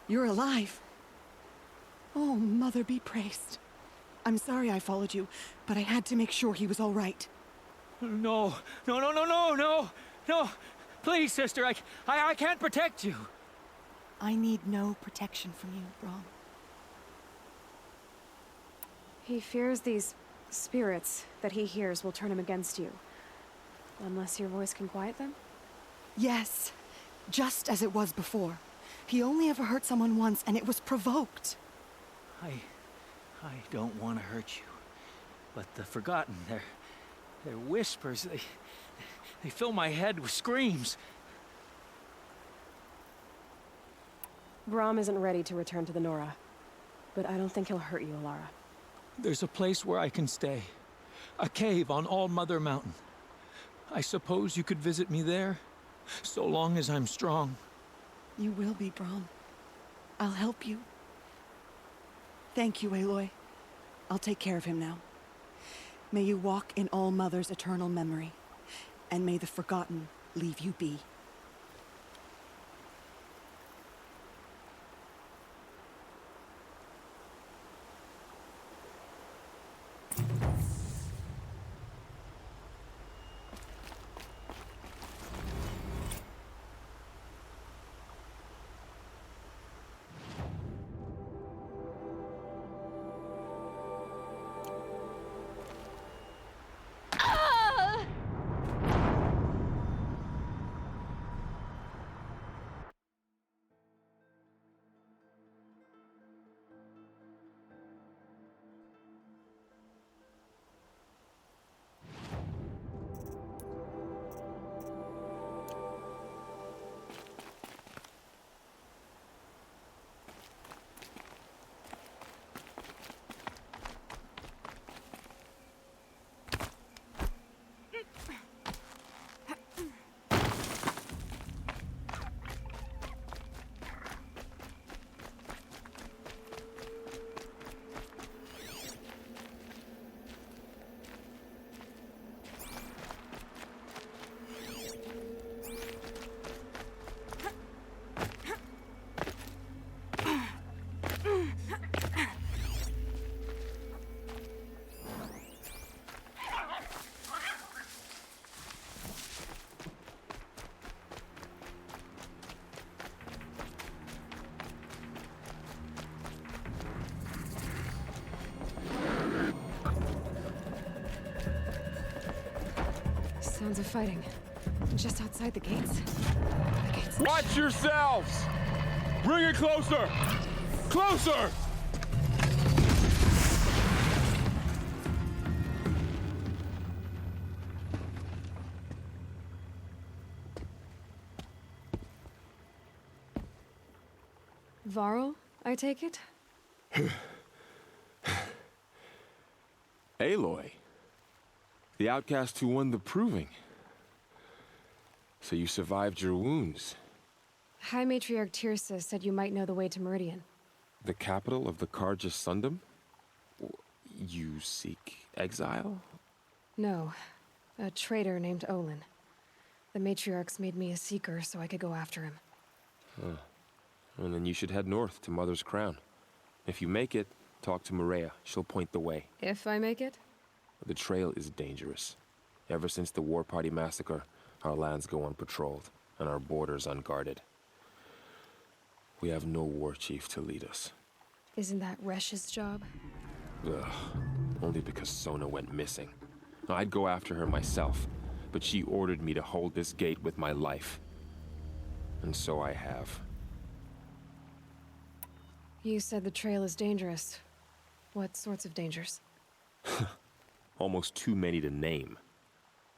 Speaker 13: you're alive. Oh, Mother be praised. I'm sorry I followed you, but I had to make sure he was all right.
Speaker 1: No. Please, sister, I can't protect you.
Speaker 13: I need no protection from you, Brom.
Speaker 3: He fears these spirits that he hears will turn him against you. Unless your voice can quiet them?
Speaker 13: Yes, just as it was before. He only ever hurt someone once, and it was provoked.
Speaker 1: I don't want to hurt you. But the Forgotten, their whispers, they fill my head with screams.
Speaker 3: Brom isn't ready to return to the Nora, but I don't think he'll hurt you, Alara.
Speaker 1: There's a place where I can stay. A cave on All-Mother Mountain. I suppose you could visit me there, so long as I'm strong.
Speaker 13: You will be, Brom. I'll help you. Thank you, Aloy. I'll take care of him now. May you walk in All-Mother's eternal memory, and may the Forgotten leave you be.
Speaker 3: Sounds of fighting. Just outside the gates.
Speaker 15: Watch yourselves! Bring it closer! Closer!
Speaker 3: Varl, I take it?
Speaker 15: Aloy. The outcast who won the proving. So you survived your wounds.
Speaker 3: High Matriarch Tirsa said you might know the way to Meridian.
Speaker 15: The capital of the Carja Sundom? You seek exile?
Speaker 3: No. A traitor named Olin. The Matriarchs made me a seeker so I could go after him.
Speaker 15: Huh. And then you should head north to Mother's Crown. If you make it, talk to Maria. She'll point the way.
Speaker 3: If I make it?
Speaker 15: The trail is dangerous. Ever since the War Party massacre, our lands go unpatrolled, and our borders unguarded. We have no war chief to lead us.
Speaker 3: Isn't that Resh's job?
Speaker 15: Ugh. Only because Sona went missing. I'd go after her myself, but she ordered me to hold this gate with my life. And so I have.
Speaker 3: You said the trail is dangerous. What sorts of dangers?
Speaker 15: Almost too many to name.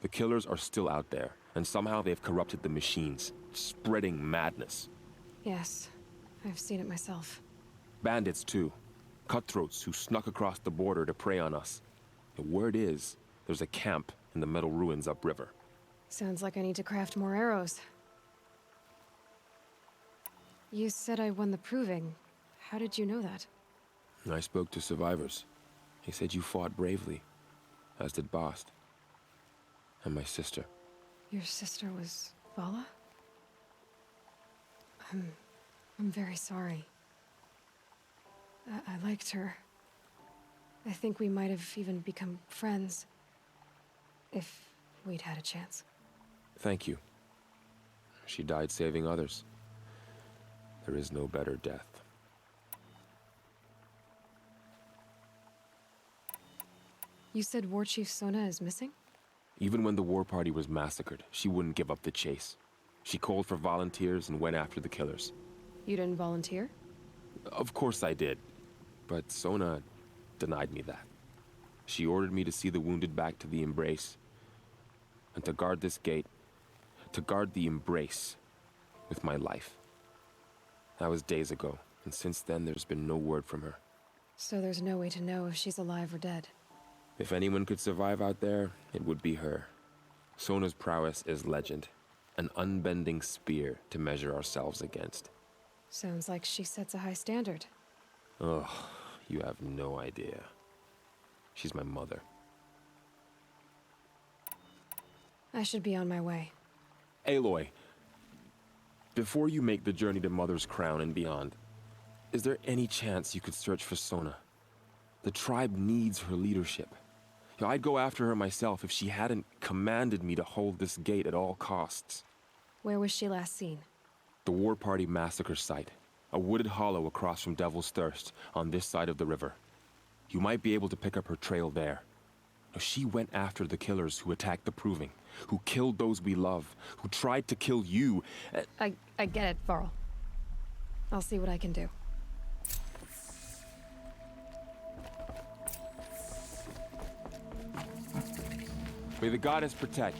Speaker 15: The killers are still out there, and somehow they've corrupted the machines, spreading madness.
Speaker 3: Yes, I've seen it myself.
Speaker 15: Bandits, too. Cutthroats who snuck across the border to prey on us. The word is, there's a camp in the metal ruins upriver.
Speaker 3: Sounds like I need to craft more arrows. You said I won the proving. How did you know that?
Speaker 15: I spoke to survivors. They said you fought bravely, as did Bast. And my sister.
Speaker 3: Your sister was Vala? I'm very sorry. I liked her. I think we might have even become friends. If we'd had a chance.
Speaker 15: Thank you. She died saving others. There is no better death.
Speaker 3: You said War Chief Sona is missing?
Speaker 15: Even when the war party was massacred, she wouldn't give up the chase. She called for volunteers and went after the killers.
Speaker 3: You didn't volunteer?
Speaker 15: Of course I did. But Sona denied me that. She ordered me to see the wounded back to the Embrace. And to guard this gate. To guard the Embrace. With my life. That was days ago, and since then there's been no word from her.
Speaker 3: So there's no way to know if she's alive or dead.
Speaker 15: If anyone could survive out there, it would be her. Sona's prowess is legend. An unbending spear to measure ourselves against.
Speaker 3: Sounds like she sets a high standard.
Speaker 15: Ugh, you have no idea. She's my mother.
Speaker 3: I should be on my way.
Speaker 15: Aloy, before you make the journey to Mother's Crown and beyond, is there any chance you could search for Sona? The tribe needs her leadership. I'd go after her myself if she hadn't commanded me to hold this gate at all costs.
Speaker 3: Where was she last seen?
Speaker 15: The War Party massacre site. A wooded hollow across from Devil's Thirst, on this side of the river. You might be able to pick up her trail there. She went after the killers who attacked the Proving, who killed those we love, who tried to kill you.
Speaker 3: I get it, Varl. I'll see what I can do.
Speaker 15: May the goddess protect.